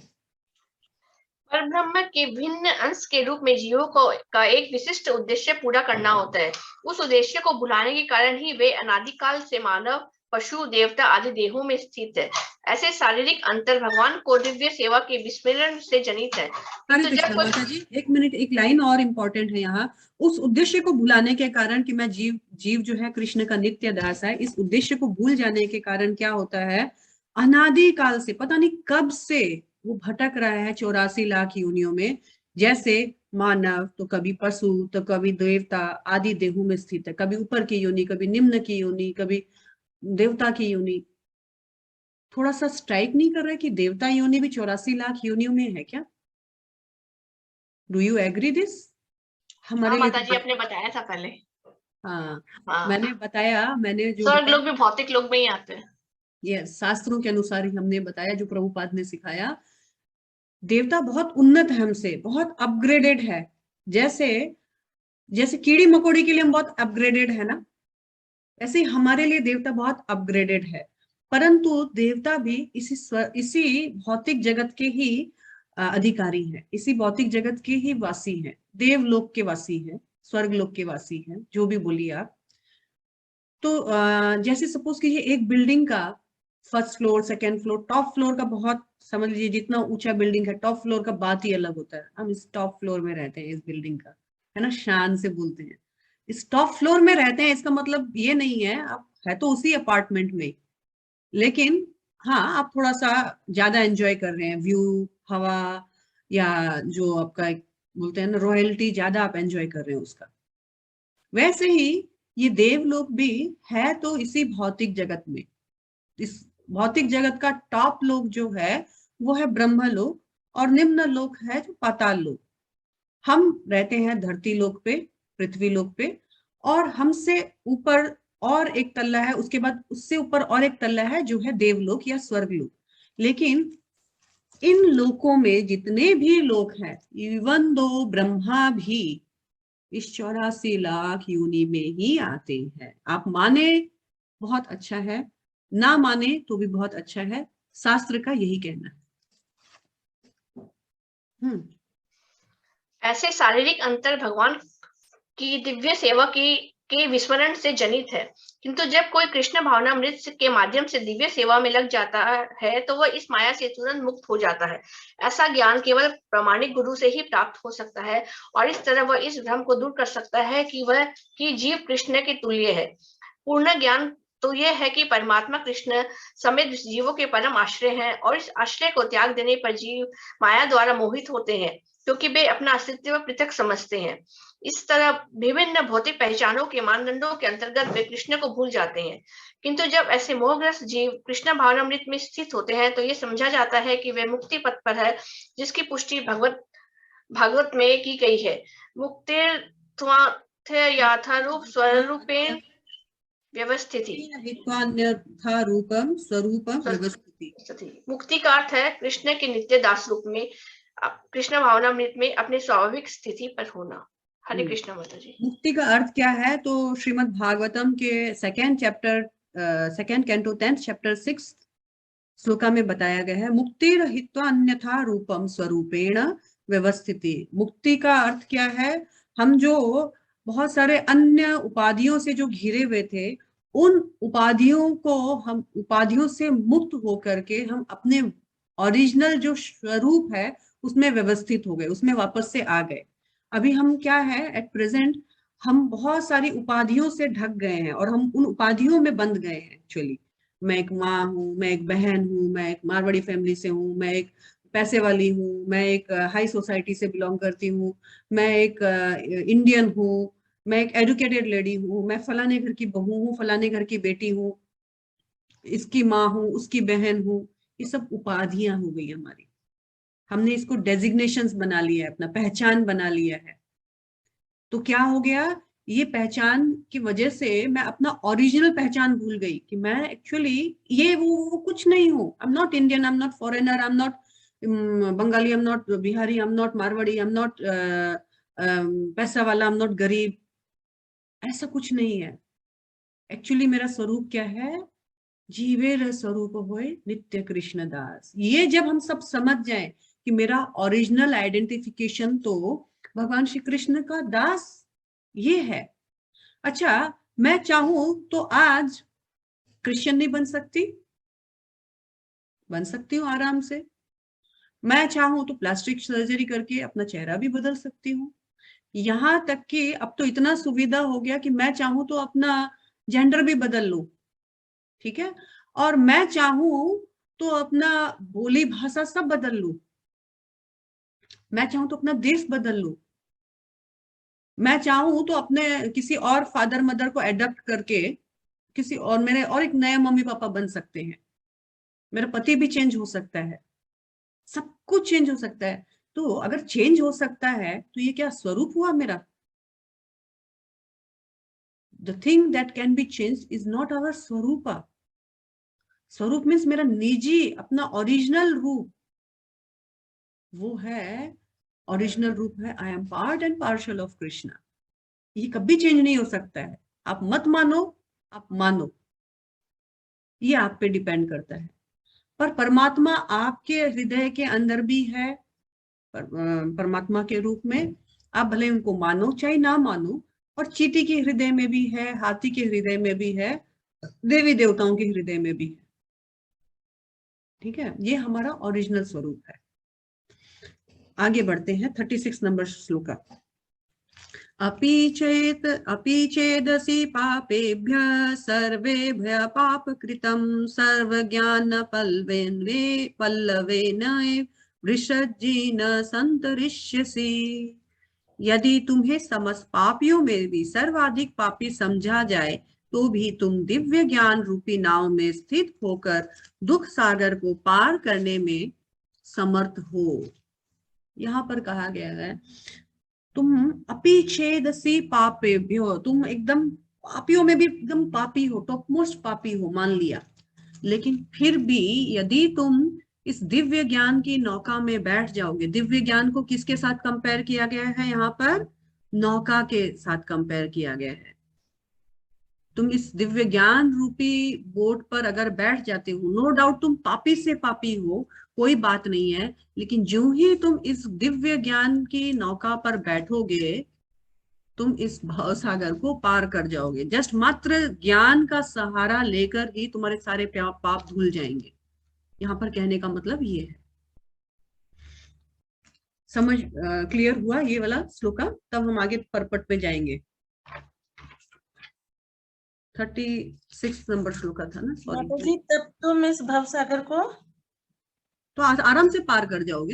पर ब्रह्म के भिन्न अंश के रूप में जीवों को का एक विशिष्ट उद्देश्य पूरा करना होता है। उस उद्देश्य को भुलाने के कारण ही वे अनादिकाल से मानव, पशु, देवता आदि देहों में स्थित है। ऐसे शारीरिक अंतर भगवान को दिव्य सेवा के विस्मरण से जनित है। हरे कृष्ण माता जी, एक मिनट, एक लाइन और इम्पोर्टेंट है यहाँ। उस उद्देश्य को भुलाने के कारण कि मैं जीव जो है कृष्ण का नित्य दास है, इस उद्देश्य को भूल जाने के कारण क्या होता है, अनादि काल से पता नहीं कब से वो भटक रहा है 84 लाख योनियों में। जैसे मानव तो कभी पशु तो कभी देवता आदि देहों में स्थित है, कभी ऊपर की योनि, कभी निम्न की योनि, कभी देवता की योनि। थोड़ा सा स्ट्राइक नहीं कर रहा है कि देवता योनि भी 84 लाख योनियों में है क्या? Do you agree this? हमारे लिए माता जी आपने बताया था पहले। हाँ, मैंने बताया, मैंने जो स्वर्ग लोग भी भौतिक लोग में ही आते हैं। ये शास्त्रों के अनुसार ही हमने बताया, जो प्रभुपाद ने सिखाया। देवता बहुत उन्नत है हमसे, बहुत अपग्रेडेड है। जैसे कीड़ी मकोड़ी के लिए हम बहुत अपग्रेडेड है ना, ऐसे ही हमारे लिए देवता बहुत अपग्रेडेड है। परंतु देवता भी इसी भौतिक जगत के ही अधिकारी हैं, इसी भौतिक जगत के ही वासी हैं, देवलोक के वासी हैं, स्वर्ग लोक के वासी हैं, जो भी बोलिए आप। तो जैसे सपोज कीजिए एक बिल्डिंग का first floor, second floor, top floor का, बहुत समझ लीजिए जितना ऊंचा बिल्डिंग है, टॉप फ्लोर का बात ही अलग होता है। हम इस टॉप फ्लोर में रहते हैं, इस बिल्डिंग का, है ना, शान से बोलते हैं इस टॉप फ्लोर में रहते हैं। इसका मतलब ये नहीं है आप है तो उसी अपार्टमेंट में, लेकिन हाँ आप थोड़ा सा ज्यादा एंजॉय कर रहे हैं, व्यू, हवा, या जो आपका बोलते हैं ना रॉयल्टी, ज्यादा आप एंजॉय कर रहे हैं उसका। वैसे ही ये देवलोक भी है तो इसी भौतिक जगत में। इस भौतिक जगत का टॉप लोक जो है वो है ब्रह्म लोक, और निम्न लोक है जो पाताल लोक। हम रहते हैं धरती लोक पे, पृथ्वी लोक पे, और हमसे ऊपर और एक तल्ला है, उसके बाद उससे ऊपर और एक तल्ला है जो है देवलोक या स्वर्ग लोक। लेकिन इन लोकों में जितने भी लोक हैं, इवन दो ब्रह्मा भी इस 84 लाख योनि में ही आते हैं। आप माने बहुत अच्छा है, ना माने तो भी बहुत अच्छा है, शास्त्र का यही कहना है। ऐसे शारीरिक अंतर भगवान की दिव्य सेवा के विस्मरण से जनित है। किंतु जब कोई कृष्ण भावनामृत के माध्यम से दिव्य सेवा में लग जाता है तो वह इस माया से तुरंत मुक्त हो जाता है। ऐसा ज्ञान केवल प्रामाणिक गुरु से ही प्राप्त हो सकता है, और इस तरह वह इस भ्रम को दूर कर सकता है कि जीव कृष्ण के तुल्य है। पूर्ण ज्ञान तो यह है कि परमात्मा कृष्ण समेत जीवों के परम आश्रय हैं, और इस आश्रय को त्याग देने पर जीव माया द्वारा मोहित होते हैं, क्योंकि वे अपना अस्तित्व पृथक समझते हैं। इस तरह विभिन्न भौतिक पहचानों के मानदंडों के अंतर्गत वे कृष्ण को भूल जाते हैं। किंतु जब ऐसे मोहग्रस्त जीव कृष्ण भावनामृत में स्थित होते हैं तो ये समझा जाता है कि वे मुक्ति पथ पर है, जिसकी पुष्टि भागवत में की गई है। मुक्तिर्त्वार्थयाथारूप स्वरूपेण व्यवस्थिति। मुक्ति का अर्थ है कृष्ण के नित्य दास रूप में, कृष्ण भावनामृत में अपने स्वाभाविक स्थिति पर होना। हरे कृष्ण माता जी। मुक्ति का अर्थ क्या है? तो श्रीमद् भागवतम के second canto 10th chapter 6 shloka में बताया गया है, मुक्ति रहित्वा अन्यथा रूपम स्वरूपेण व्यवस्थिति। मुक्ति का अर्थ क्या है? हम जो बहुत सारे अन्य उपाधियों से जो घिरे हुए थे, उन उपाधियों से मुक्त होकर के हम अपने ओरिजिनल जो स्वरूप है उसमें व्यवस्थित हो गए, उसमें वापस से आ गए। अभी हम क्या है, एट प्रेजेंट हम बहुत सारी उपाधियों से ढक गए हैं और हम उन उपाधियों में बंध गए हैं। एक्चुअली मैं एक माँ हूँ, मैं एक बहन हूँ, मैं एक मारवाड़ी फैमिली से हूँ, मैं एक पैसे वाली हूँ, मैं एक हाई सोसाइटी से बिलोंग करती हूँ, मैं एक इंडियन हूँ, मैं एक एजुकेटेड लेडी हूँ, मैं फलाने घर की बहू हूँ, फलाने घर की बेटी हूँ, इसकी माँ हूँ, उसकी बहन हूँ। ये सब उपाधियां हो गई हमारी, हमने इसको डेजिग्नेशंस बना लिया है, अपना पहचान बना लिया है। तो क्या हो गया, ये पहचान की वजह से मैं अपना ओरिजिनल पहचान भूल गई कि मैं एक्चुअली ये वो कुछ नहीं हूँ। I am not Indian, I am not foreigner, I am not Bengali, I am not Bihari, I am not Marwari, I am not पैसा वाला, आई एम नॉट गरीब। ऐसा कुछ नहीं है। एक्चुअली मेरा स्वरूप क्या है? जीवेर स्वरूप होए नित्य कृष्ण दास। ये जब हम सब समझ जाएं कि मेरा ओरिजिनल आइडेंटिफिकेशन तो भगवान श्री कृष्ण का दास ये है। अच्छा, मैं चाहूं तो आज क्रिश्चियन नहीं बन सकती? बन सकती हूँ आराम से। मैं चाहूं तो प्लास्टिक सर्जरी करके अपना चेहरा भी बदल सकती हूँ। यहां तक कि अब तो इतना सुविधा हो गया कि मैं चाहूं तो अपना जेंडर भी बदल लूं, ठीक है, और मैं चाहूं तो अपना बोली भाषा सब बदल लूं, मैं चाहूं तो अपना देश बदल लूं, मैं चाहूं तो अपने किसी और फादर मदर को एडॉप्ट करके किसी और मेरे और एक नया मम्मी पापा बन सकते हैं, मेरा पति भी चेंज हो सकता है, सब कुछ चेंज हो सकता है। तो अगर चेंज हो सकता है तो ये क्या स्वरूप हुआ मेरा? The thing that can be change is not our swarupa. Swarup means मेरा निजी अपना ओरिजिनल रूप, वो है ओरिजिनल रूप है I am part and partial of Krishna. ये कभी चेंज नहीं हो सकता है, आप मत मानो आप मानो, ये आप पे डिपेंड करता है। पर परमात्मा आपके हृदय के अंदर भी है, परमात्मा के रूप में, आप भले उनको मानो चाहे ना मानो, और चींटी के हृदय में भी है, हाथी के हृदय में भी है, देवी देवताओं के हृदय में भी है, ठीक है, ये हमारा ओरिजिनल स्वरूप है। आगे बढ़ते हैं 36 नंबर श्लोक। अपि चेदसि पापेभ्यः सर्वेभ्यः पापकृतं सर्वज्ञान पल्लवेन वृषज्जीन संतरिष्यसि। यदि तुम्हें समस्त पापियों में भी सर्वाधिक पापी समझा जाए तो भी तुम दिव्य ज्ञान रूपी नाव में स्थित होकर दुख सागर को पार करने में समर्थ हो। यहाँ पर कहा गया है तुम अपि चेदसि पापेभ्यो, तुम एकदम पापियों में भी एकदम पापी हो, टॉप मोस्ट पापी हो मान लिया, लेकिन फिर भी यदि तुम इस दिव्य ज्ञान की नौका में बैठ जाओगे, दिव्य ज्ञान को किसके साथ कंपेयर किया गया है यहाँ पर? नौका के साथ कंपेयर किया गया है। तुम इस दिव्य ज्ञान रूपी बोट पर अगर बैठ जाते हो, नो डाउट तुम पापी से पापी हो, कोई बात नहीं है, लेकिन जो ही तुम इस दिव्य ज्ञान की नौका पर बैठोगे तुम इस भवसागर को पार कर जाओगे। जस्ट मात्र ज्ञान का सहारा लेकर ही तुम्हारे सारे पाप धुल जाएंगे। यहाँ पर कहने का मतलब ये है। समझ क्लियर हुआ ये वाला श्लोक? तब हम आगे परपट पे जाएंगे। 36 नंबर श्लोक था ना, सॉरी जी। तब तुम इस भवसागर को तो आराम से पार कर जाओगे।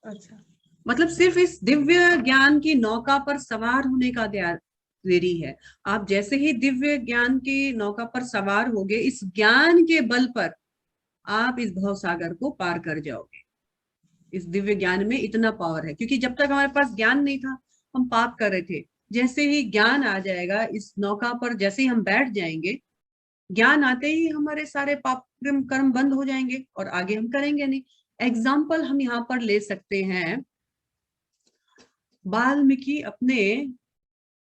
अच्छा, मतलब सिर्फ इस दिव्य ज्ञान की नौका पर सवार होने का देरी है। आप जैसे ही दिव्य ज्ञान की नौका पर सवार होगे, इस ज्ञान के बल पर आप इस भवसागर को पार कर जाओगे। इस दिव्य ज्ञान में इतना पावर है, क्योंकि जब तक हमारे पास ज्ञान नहीं था हम पाप कर रहे थे। जैसे ही ज्ञान आ जाएगा, इस नौका पर जैसे ही हम बैठ जाएंगे, ज्ञान आते ही हमारे सारे पाप कर्म बंद हो जाएंगे और आगे हम करेंगे नहीं। एग्जाम्पल हम यहाँ पर ले सकते हैं,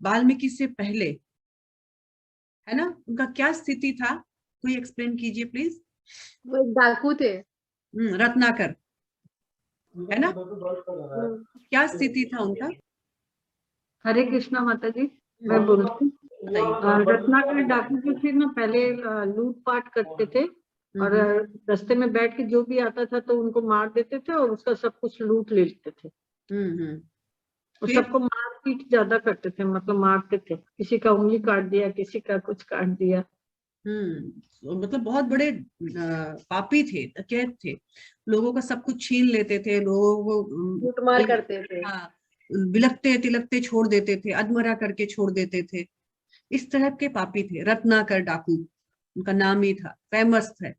वाल्मीकि से पहले है ना, उनका क्या स्थिति था? कोई एक्सप्लेन कीजिए प्लीज। वो एक डाकू थे। रत्नाकर, है ना, क्या स्थिति था उनका? हरे कृष्णा माता जी, मैं बोलती हूँ। रत्नाकर डाकू जो थे ना, पहले लूटपाट करते थे और रास्ते में बैठ के जो भी आता था तो उनको मार देते थे और उसका सब कुछ लूट लेते थे। और सबको मारपीट ज्यादा करते थे, मतलब मारते थे, किसी का उंगली काट दिया, किसी का कुछ काट दिया। मतलब बहुत बड़े पापी थे, डकैत थे, लोगों का सब कुछ छीन लेते थे, लोगों को लूटमार करते थे। हाँ, बिलखते तिलकते छोड़ देते थे, अधमरा करके छोड़ देते थे। इस तरह के पापी थे रत्नाकर डाकू, उनका नाम ही था, फेमस है।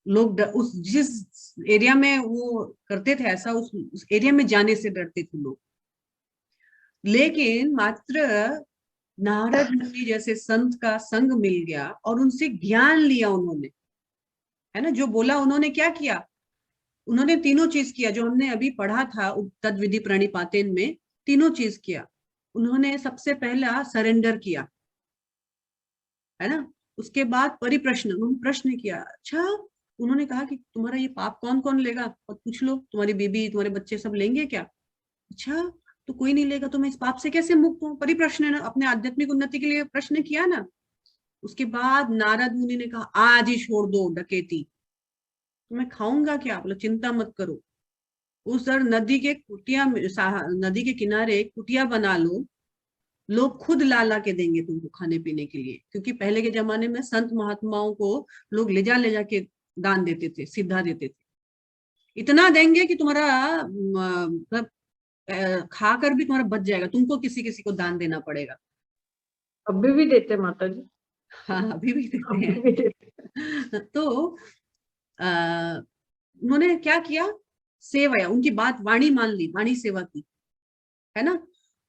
लोग उस जिस एरिया में वो करते थे ऐसा, उस एरिया में जाने से डरते थे लोग। लेकिन मात्र नारद मुनि जैसे संत का संग मिल गया और उनसे ज्ञान लिया उन्होंने, है ना, जो बोला उन्होंने क्या किया, उन्होंने तीनों चीज किया जो हमने अभी पढ़ा था तद विधि प्रणिपातेन में, तीनों चीज किया। उन्होंने सबसे पहला सरेंडर किया, है ना, उसके बाद परिप्रश्न, उन्होंने प्रश्न किया, अच्छा उन्होंने कहा कि तुम्हारा ये पाप कौन कौन लेगा, और पूछ लो, तुम्हारी बीबी तुम्हारे बच्चे सब लेंगे क्या? अच्छा, तो कोई नहीं लेगा तो मैं इस पाप से कैसे मुक्त हूँ? परिप्रश्न ने अपने आध्यात्मिक उन्नति के लिए प्रश्न किया ना। उसके बाद नारद मुनि ने कहा आज ही छोड़ दो डकैती, तो मैं खाऊंगा क्या? बोला चिंता मत करो, उस नदी के नदी के किनारे कुटिया बना लो, लोग खुद ला ला के देंगे तुमको खाने पीने के लिए, क्योंकि पहले के जमाने में संत महात्माओं को लोग ले जा के दान देते थे, सिद्धा देते थे। इतना देंगे कि तुम्हारा मतलब खाकर भी तुम्हारा बच जाएगा, तुमको किसी किसी को दान देना पड़ेगा। अभी भी देते हैं माता जी। हाँ, अभी भी देते अभी हैं। भी देते तो उन्होंने क्या किया, सेवा, उनकी बात वाणी मान ली, वाणी सेवा की, है ना,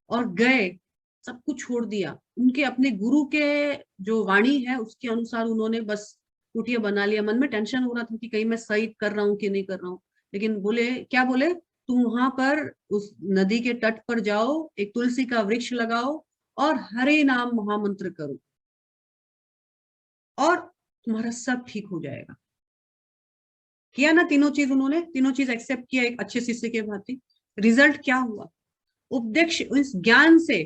और गए, सब कुछ छोड़ दिया। उनके अपने गुरु के जो वाणी है उसके अनुसार उन्होंने बस कुटिया बना लिया। मन में टेंशन हो रहा था कि कहीं मैं सही कर रहा हूँ कि नहीं कर रहा हूँ, लेकिन बोले, क्या बोले, तुम वहां पर उस नदी के तट पर जाओ, एक तुलसी का वृक्ष लगाओ और हरे नाम महामंत्र करो और तुम्हारा सब ठीक हो जाएगा। किया ना तीनों चीज, उन्होंने तीनों चीज एक्सेप्ट किया एक अच्छे शिष्य के भांति। रिजल्ट क्या हुआ? उपदेश, इस ज्ञान से,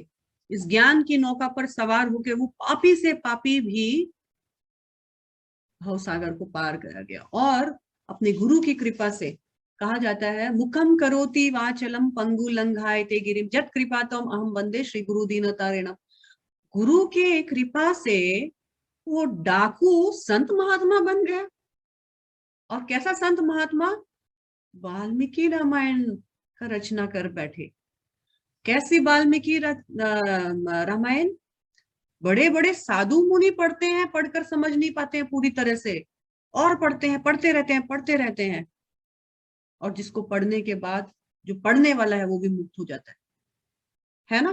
इस ज्ञान की नौका पर सवार होकर वो पापी से पापी भी भवसागर को पार करा गया। और अपने गुरु की कृपा से, कहा जाता है मुखम करोति वाचलम पंगु लंघायते गिरिम जत कृपा तम अहम वंदे श्री गुरु दीनतारिणम। गुरु की कृपा से वो डाकू संत महात्मा बन गया। और कैसा संत महात्मा? वाल्मीकि रामायण का रचना कर बैठे। कैसी वाल्मीकि रामायण? बड़े बड़े साधु मुनि पढ़ते हैं, पढ़कर समझ नहीं पाते हैं पूरी तरह से, और पढ़ते हैं, पढ़ते रहते हैं, पढ़ते रहते हैं, और जिसको पढ़ने के बाद जो पढ़ने वाला है वो भी मुक्त हो जाता है ना।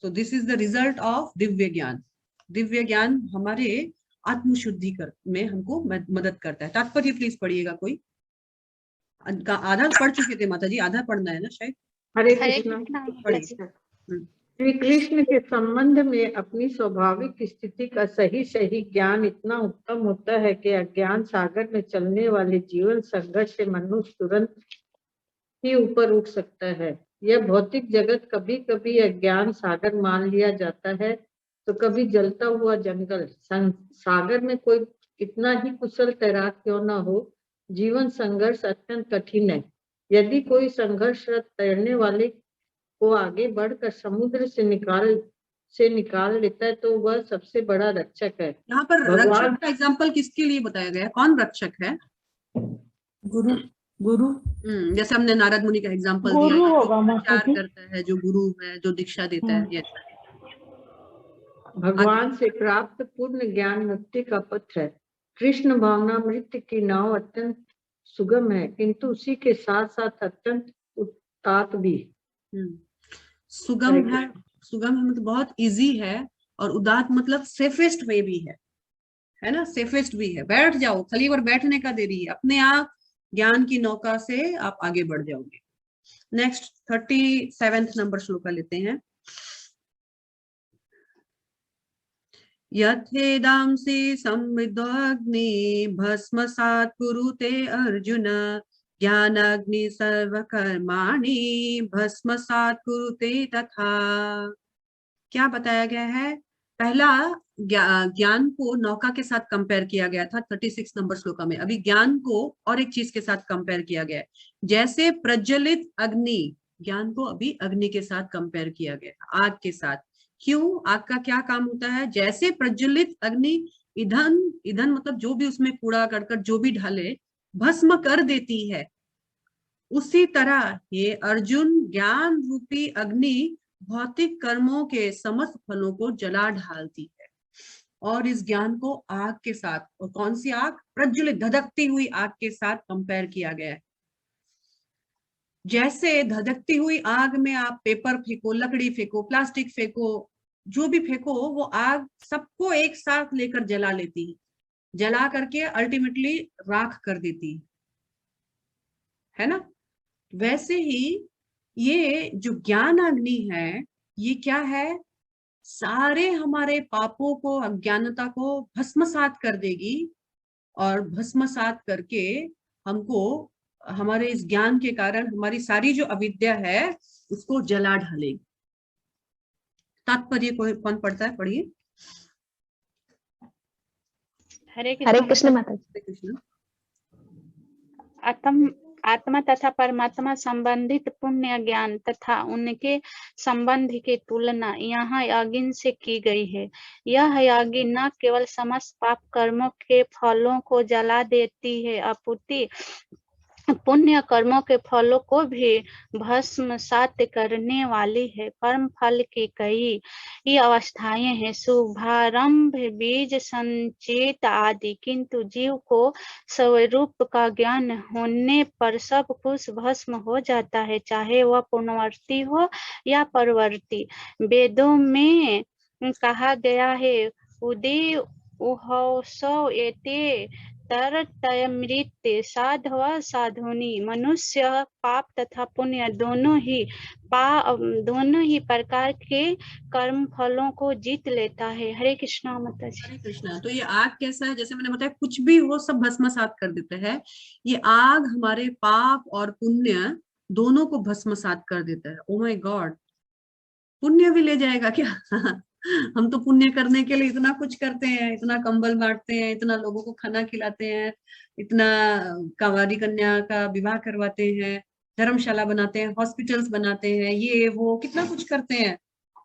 तो this is the result of Divya ज्ञान। दिव्य ज्ञान हमारे आत्मशुद्धि कर में हमको मदद करता है। तात्पर्य प्लीज पढ़िएगा कोई। आधा पढ़ चुके थे माता जी, आधा पढ़ना है ना शायद। हरे हरे कृष्णा। कृष्णा। पढ़िए। श्री कृष्ण के संबंध में अपनी स्वाभाविक स्थिति का सही सही ज्ञान इतना उत्तम होता है कि अज्ञान सागर में चलने वाले जीवन संघर्ष से मनुष्य तुरंत ही ऊपर उठ सकता है। यह भौतिक जगत कभी कभी अज्ञान सागर मान लिया जाता है, तो कभी जलता हुआ जंगल। सागर में कोई कितना ही कुशल तैराक क्यों न हो, जीवन संघर्ष अत्यंत कठिन है। यदि कोई संघर्ष तैरने वाले को आगे बढ़कर समुद्र से निकाल लेता है तो वह सबसे बड़ा रक्षक है। यहाँ पर रक्षक का एग्जाम्पल किसके लिए बताया गया है? कौन रक्षक है? गुरु। गुरु जैसे हमने नारद मुनि का एग्जाम्पल दिया, जो प्रचार करता है, जो गुरु है, जो दीक्षा देता है। यस, भगवान से प्राप्त पूर्ण ज्ञान मुक्ति का पथ है। कृष्ण भावनामृत की नाव अत्यंत सुगम है, किंतु उसी के साथ साथ अत्यंत उत्तात भी। सुगम है, सुगम है मतलब बहुत इजी है, और उदात मतलब सेफेस्ट वे भी है ना, सेफेस्ट भी है। बैठ जाओ, खाली बार बैठने का देरी है, अपने आप ज्ञान की नौका से आप आगे बढ़ जाओगे। नेक्स्ट 37 नंबर श्लोका लेते हैं। यथेदांसि समृद्धोऽग्नि भस्मसात् कुरुते अर्जुन ज्ञानाग्नि सर्वकर्माणि भस्मसात् कुरुते तथा। क्या बताया गया है? पहला ज्ञान को नौका के साथ कंपेयर किया गया था 36 नंबर श्लोका में। अभी ज्ञान को और एक चीज के साथ कंपेयर किया गया है, जैसे प्रज्वलित अग्नि, ज्ञान को अभी अग्नि के साथ कंपेयर किया गया, आग के साथ। क्यों? आग का क्या काम होता है? जैसे प्रज्वलित अग्नि ईंधन मतलब जो भी उसमें कूड़ा करकट जो भी डाले भस्म कर देती है, उसी तरह ये अर्जुन ज्ञान रूपी अग्नि भौतिक कर्मों के समस्त फलों को जला ढालती है। और इस ज्ञान को आग के साथ, और कौन सी आग? प्रज्वलित धधकती हुई आग के साथ कंपेयर किया गया है। जैसे धधकती हुई आग में आप पेपर फेंको, लकड़ी फेंको, प्लास्टिक फेंको, जो भी फेंको, वो आग सबको एक साथ लेकर जला लेती है, जला करके अल्टीमेटली राख कर देती है ना। वैसे ही ये जो ज्ञान अग्नि है, ये क्या है? सारे हमारे पापों को, अज्ञानता को भस्मसात कर देगी, और भस्मसात करके हमको हमारे इस ज्ञान के कारण हमारी सारी जो अविद्या है उसको जला ढालेगी। तात्पर्य कौन पढ़ता है? पढ़िए। हरे हरे कृष्ण कृष्ण माता जी। हरे कृष्ण। आत्मा तथा परमात्मा संबंधित पुण्य ज्ञान तथा उनके संबंध की तुलना यहाँ यागिन से की गई है। यह यागिन न केवल समस्त पाप कर्मों के फलों को जला देती है अपितु पुण्य कर्मों के फलों को भी भस्मसात करने वाली है। कर्म फल की कई अवस्थाएं हैं, शुभारंभ, बीज संचित आदि, किंतु जीव को स्वरूप का ज्ञान होने पर सब कुछ भस्म हो जाता है, चाहे वह पुनर्वर्ती हो या परवर्ती। वेदों में कहा गया है उदय उहौसौ एते तरतमृत साधव साधुनी। मनुष्य पाप तथा पुण्य दोनों ही प्रकार के कर्म फलों को जीत लेता है। हरे कृष्णा माता जी। हरे कृष्णा। तो ये आग कैसा है? जैसे मैंने बताया, कुछ भी हो सब भस्मसात कर देता है। ये आग हमारे पाप और पुण्य दोनों को भस्मसात कर देता है। ओ माय गॉड, पुण्य भी ले जाएगा क्या? हम तो पुण्य करने के लिए इतना कुछ करते हैं, इतना कंबल बांटते हैं, इतना लोगों को खाना खिलाते हैं, इतना कंवारी कन्या का विवाह करवाते हैं, धर्मशाला बनाते हैं, हॉस्पिटल्स बनाते हैं, ये वो कितना कुछ करते हैं।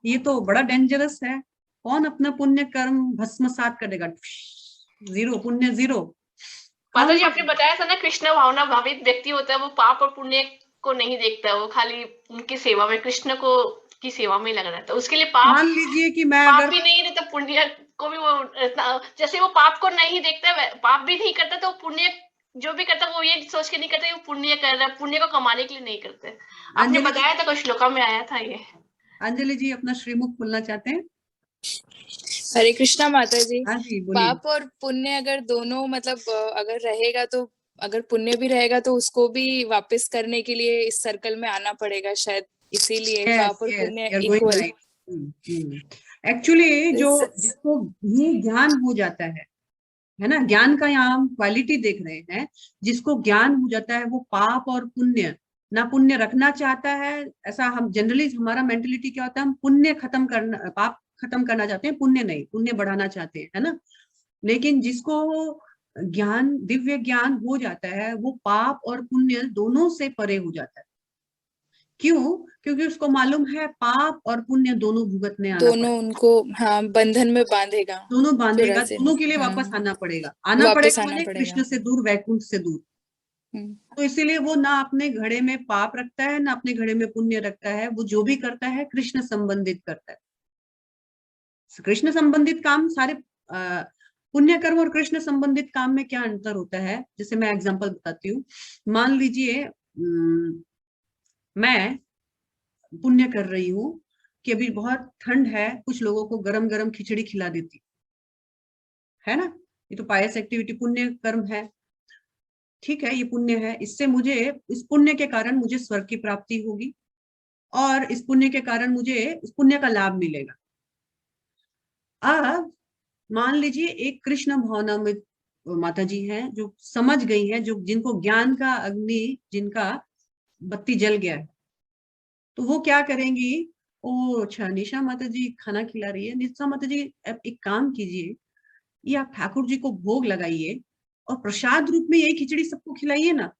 ये तो बड़ा डेंजरस है। कौन अपना पुण्य कर्म भस्मसात करेगा? जीरो, पुण्य जीरो। माता जी आपने बताया था ना, कृष्ण भावना भावित व्यक्ति होता है, वो पाप और पुण्य को नहीं देखता, वो खाली उनकी सेवा में, कृष्ण को की सेवा में लगा रहता है। उसके लिए पाप, मान लीजिए कि मैं पाप अगर भी नहीं रहता, पुण्य को भी वो जैसे वो पाप को नहीं देखता, पाप भी नहीं करता, तो पुण्य जो भी करता वो ये सोच के नहीं करता वो पुण्य कर रहा है, पुण्य को कमाने के लिए नहीं करते। आपने बताया था कुछ श्लोका में आया था ये। अंजलि जी अपना श्रीमुख खोलना चाहते हैं? हरे कृष्णा माता जी। हाँ जी, बोलिए। पाप और पुण्य अगर दोनों मतलब अगर रहेगा तो, अगर पुण्य भी रहेगा तो उसको भी वापस करने के लिए इस सर्कल में आना पड़ेगा शायद, इसीलिए पाप और पुण्य इक्वल। एक्चुअली जो जिसको ये ज्ञान हो जाता है ना, ज्ञान का यहाँ हम क्वालिटी देख रहे हैं, जिसको ज्ञान हो जाता है वो पाप और पुण्य ना पुण्य रखना चाहता है। ऐसा हम जनरली, हमारा मेंटेलिटी क्या होता है, हम पुण्य खत्म करना, पाप खत्म करना चाहते हैं, पुण्य नहीं, पुण्य बढ़ाना चाहते हैं, है ना। लेकिन जिसको ज्ञान, दिव्य ज्ञान हो जाता है, वो पाप और पुण्य दोनों से परे हो जाता है। क्यों? क्योंकि उसको मालूम है पाप और पुण्य दोनों भुगतने आना दोनों उनको हाँ बंधन में बांधेगा, दोनों बांधेगा, दोनों के लिए वापस आना पड़ेगा। आना पड़ेगा माने कृष्ण से दूर, वैकुंठ से दूर। तो इसीलिए वो ना अपने घड़े में पाप रखता है, ना अपने घड़े में पुण्य रखता है। वो जो भी करता है कृष्ण संबंधित करता है। कृष्ण संबंधित काम सारे, पुण्य कर्म और कृष्ण संबंधित काम में क्या अंतर होता है, जैसे मैं एग्जांपल बताती हूँ। मान लीजिए मैं पुण्य कर रही हूँ कि अभी बहुत ठंड है, कुछ लोगों को गरम गरम खिचड़ी खिला देती है ना। ये तो पायस एक्टिविटी, पुण्य कर्म है, ठीक है, ये पुण्य है। इससे मुझे, इस पुण्य के कारण मुझे स्वर्ग की प्राप्ति होगी और इस पुण्य के कारण मुझे इस पुण्य का लाभ मिलेगा। अब मान लीजिए एक कृष्ण भावना में माता जी हैं, जो समझ गई हैं, जो जिनको ज्ञान का अग्नि, जिनका बत्ती जल गया है, तो वो क्या करेंगी? ओ अच्छा, निशा माता जी खाना खिला रही है, निशा माता जी आप एक काम कीजिए, ये आप ठाकुर जी को भोग लगाइए और प्रसाद रूप में यही खिचड़ी सबको खिलाइए ना,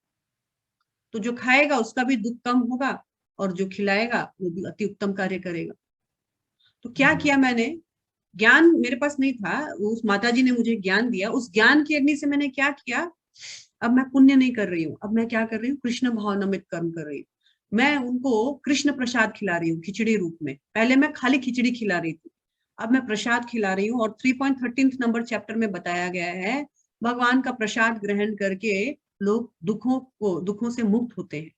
तो जो खाएगा उसका भी दुख कम होगा और जो खिलाएगा वो भी अति उत्तम कार्य करेगा। तो क्या किया मैंने, ज्ञान मेरे पास नहीं था, उस माता जी ने मुझे ज्ञान दिया, उस ज्ञान की अग्नि से मैंने क्या किया, अब मैं पुण्य नहीं कर रही हूँ, अब मैं क्या कर रही हूँ, कृष्ण भावनामृत कर्म कर रही हूँ। मैं उनको कृष्ण प्रसाद खिला रही हूँ खिचड़ी रूप में। पहले मैं खाली खिचड़ी खिला रही थी, अब मैं प्रसाद खिला रही हूँ। और 3.13 नंबर चैप्टर में बताया गया है, भगवान का प्रसाद ग्रहण करके लोग दुखों से मुक्त होते हैं,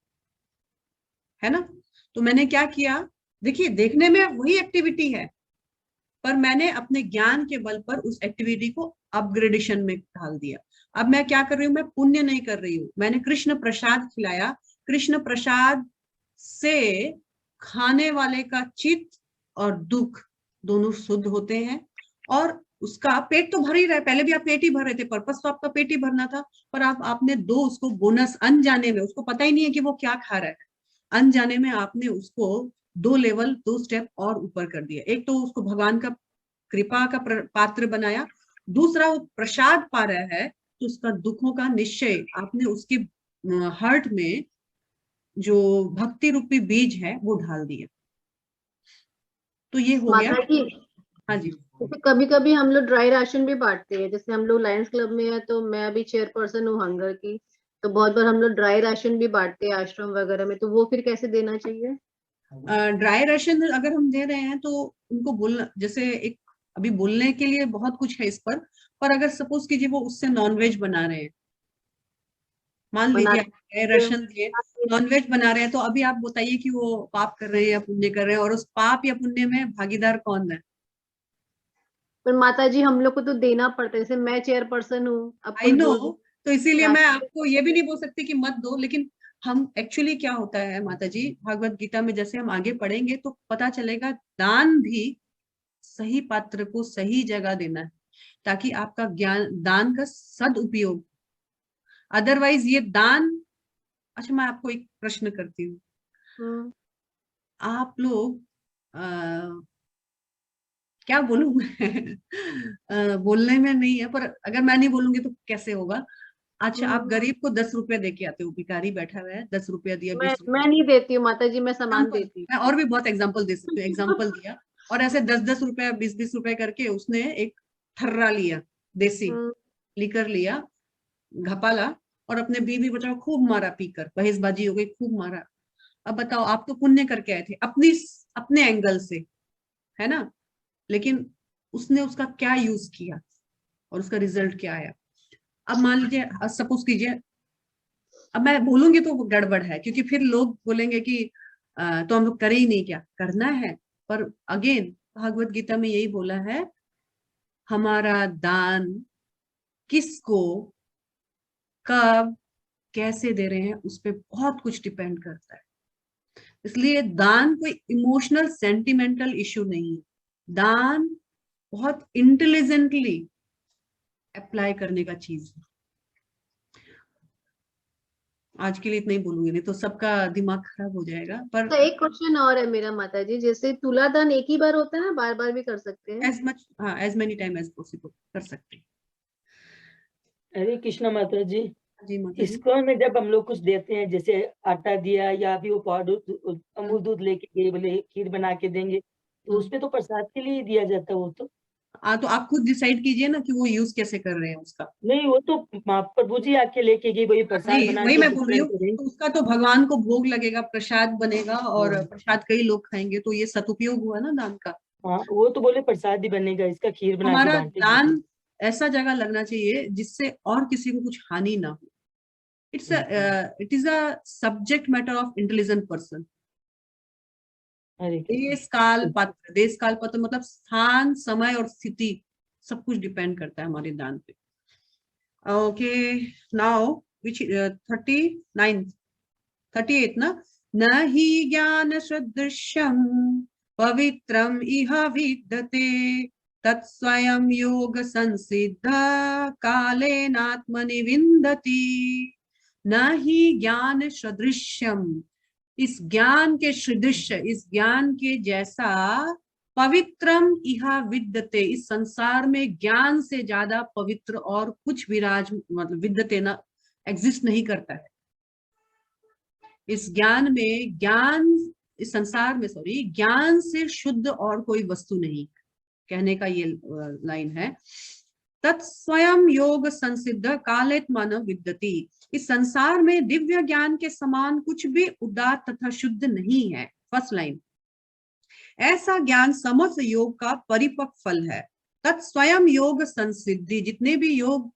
है ना। तो मैंने क्या किया, देखिए देखने में वही एक्टिविटी है, पर मैंने अपने ज्ञान के बल पर उस एक्टिविटी को अपग्रेडेशन में ढाल दिया। अब मैं क्या कर रही हूँ, मैं पुण्य नहीं कर रही हूँ, मैंने कृष्ण प्रसाद खिलाया। कृष्ण प्रसाद से खाने वाले का चित्त और दुख दोनों शुद्ध होते हैं और उसका पेट तो भर ही रहा है, पहले भी आप पेट ही भर रहे थे, पर्पस तो आपका पेट ही भरना था, पर आपने दो उसको बोनस, अनजाने में, उसको पता ही नहीं है कि वो क्या खा रहा है, अनजाने में आपने उसको 2 लेवल 2 स्टेप और ऊपर कर दिया। एक तो उसको भगवान का कृपा का पात्र बनाया, दूसरा वो प्रसाद पा रहा है तो उसका दुखों का निश्चय आपने उसके हार्ट में जो भक्ति रूपी बीज है वो डाल दिया। तो ये हो गया। माता जी, हाँ जी। जैसे कभी कभी हम लोग ड्राई राशन भी बांटते हैं, जैसे हम लोग लायंस क्लब में है तो मैं अभी चेयरपर्सन हूँ हंगर की, तो बहुत बार हम लोग ड्राई राशन भी बांटते हैं आश्रम वगैरह में, तो वो फिर कैसे देना चाहिए? ड्राई राशन अगर हम दे रहे हैं तो उनको बोलना, जैसे एक अभी बोलने के लिए बहुत कुछ है इस पर अगर सपोज कीजिए वो उससे नॉनवेज बना रहे हैं, मान लीजिए ड्राई राशन दिए नॉनवेज बना रहे हैं, तो अभी आप बताइए कि वो पाप कर रहे हैं या पुण्य कर रहे हैं, और उस पाप या पुण्य में भागीदार कौन है? पर माता जी हम लोग को तो देना पड़ता है, जैसे मैं चेयरपर्सन हूँ। आई नो, तो इसीलिए मैं आपको ये भी नहीं बोल सकती कि मत दो, लेकिन हम एक्चुअली क्या होता है माता जी, भागवत गीता में जैसे हम आगे पढ़ेंगे तो पता चलेगा दान भी सही पात्र को सही जगह देना है, ताकि आपका ज्ञान दान का सदुपयोग। अदरवाइज ये दान, अच्छा मैं आपको एक प्रश्न करती हूँ, आप लोग क्या बोलूं बोलने में नहीं है, पर अगर मैं नहीं बोलूंगी तो कैसे होगा। अच्छा, आप गरीब को 10 रुपया दे के आते हो, भिखारी बैठा हुआ है, 10 रुपया दिया, 20 रुपया। मैं नहीं देती हूँ माता जी, मैं सामान देती हूँ। मैं और भी बहुत एग्जाम्पल दे सकती हूँ, एग्जाम्पल दिया और ऐसे 10-10 रुपया 20-20 रुपए करके उसने एक थर्रा लिया, देसी लिकर लिया, घपाला, और अपने बीवी बचाओ खूब मारा, पीकर बहेसबाजी हो गई, खूब मारा। अब बताओ, आप तो पुण्य करके आए थे अपने एंगल से, है ना, लेकिन उसने उसका क्या यूज किया और उसका रिजल्ट क्या आया? अब मान लीजिए, सपोज कीजिए, अब मैं बोलूंगी तो गड़बड़ है, क्योंकि फिर लोग बोलेंगे कि तो हम लोग करें ही नहीं, क्या करना है। पर अगेन भागवत गीता में यही बोला है, हमारा दान किसको कब कैसे दे रहे हैं उस पर बहुत कुछ डिपेंड करता है। इसलिए दान कोई इमोशनल सेंटिमेंटल इशू नहीं है, दान बहुत इंटेलिजेंटली अप्लाई करने का चीज है। आज के लिए इतना ही बोलूंगी, नहीं तो सबका दिमाग खराब हो जाएगा। पर तो एक क्वेश्चन और है मेरा माता जी, जैसे तुलादान एक ही बार होता है ना, बार बार भी कर सकते हैं? एज मच, हाँ, as many time as possible कर सकते हैं। हरे कृष्णा माता जी, जी माता जी। इस्कॉन में जब हम लोग कुछ देते हैं, जैसे आटा दिया या भी वो पाउडर अमूल दूध लेके गए, बोले खीर बना के देंगे, तो उसपे तो प्रसाद के लिए दिया जाता है वो तो। तो आप खुद डिसाइड कीजिए ना कि वो यूज कैसे कर रहे हैं उसका। नहीं, वो तो प्रभु जी आके लेके गई, वही प्रसाद बना वही के मैं बोल रही हूँ, तो उसका तो भगवान को भोग लगेगा, प्रसाद बनेगा, और प्रसाद कई लोग खाएंगे, तो ये सदुपयोग हुआ ना दान का। हाँ, वो तो बोले प्रसाद ही बनेगा, इसका खीर बना के हमारा बांटेंगे। दान ऐसा जगह लगना चाहिए जिससे और किसी को कुछ हानि ना हो। It is a subject matter of intelligent person. देश काल पात्र मतलब स्थान, समय और स्थिति, सब कुछ डिपेंड करता है हमारे दान पे। ओके, नाउ विच 38 ना, न ही ज्ञान सदृशम पवित्रम इह विद्यते तत्स्वयं योग संसिद्ध कालेनात्मनि विन्दति। न ही ज्ञान सदृश्यम, इस ज्ञान के सदृश, इस ज्ञान के जैसा, पवित्रम इहा विद्यते, इस संसार में ज्ञान से ज्यादा पवित्र और कुछ विराज, मतलब विद्यते ना, एग्जिस्ट नहीं करता है। इस ज्ञान में, इस संसार में ज्ञान से शुद्ध और कोई वस्तु नहीं, कहने का ये लाइन है। तत्स्वयं योग संसिद्ध कालेत्मन विद्यति, इस संसार में दिव्य ज्ञान के समान कुछ भी उदात्त तथा शुद्ध नहीं है। फर्स्ट लाइन, ऐसा ज्ञान समस्त योग का परिपक्व फल है। तत्स्वयं योग संसिद्धि, जितने भी योग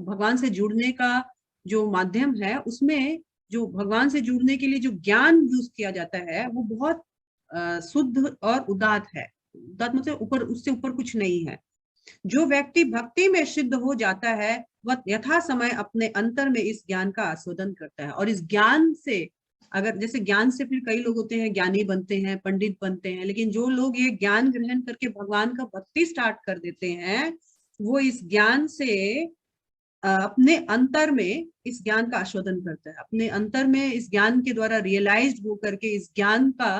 भगवान से जुड़ने का जो माध्यम है, उसमें जो भगवान से जुड़ने के लिए जो ज्ञान यूज किया जाता है वो बहुत शुद्ध और उदात्त है। उदात्त मतलब ऊपर, उससे ऊपर कुछ नहीं है। जो व्यक्ति भक्ति में सिद्ध हो जाता है वह यथा समय अपने अंतर में इस ज्ञान का आस्वादन करता है, और इस ज्ञान से अगर जैसे ज्ञान से फिर कई लोग होते हैं ज्ञानी बनते हैं, पंडित बनते हैं, लेकिन जो लोग ये ज्ञान ग्रहण करके भगवान का भक्ति स्टार्ट कर देते हैं, वो इस ज्ञान से अपने अंतर में इस ज्ञान का आस्वादन करता है, अपने अंतर में इस ज्ञान के द्वारा रियलाइज्ड हो करके इस ज्ञान का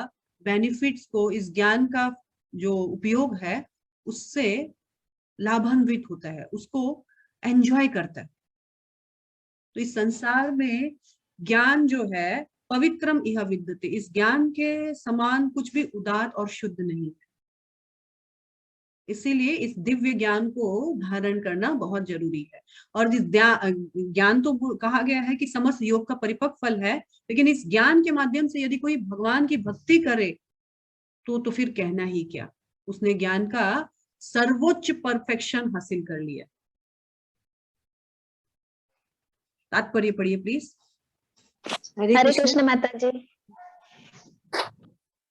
बेनिफिट्स को, इस ज्ञान का जो उपयोग है उससे लाभान्वित होता है, उसको एंजॉय करता है। तो इस संसार में ज्ञान जो है पवित्रम इह विद्यते, इस ज्ञान के समान कुछ भी उदात्त और शुद्ध नहीं है। इसीलिए इस दिव्य ज्ञान को धारण करना बहुत जरूरी है। और इस ज्ञान तो कहा गया है कि समस्त योग का परिपक्व फल है, लेकिन इस ज्ञान के माध्यम से यदि कोई भगवान की भक्ति करे तो फिर कहना ही क्या, उसने ज्ञान का सर्वोच्च परफेक्शन हासिल कर लिया। तात्पर्य पढ़िए प्लीज। हरे कृष्ण माता जी।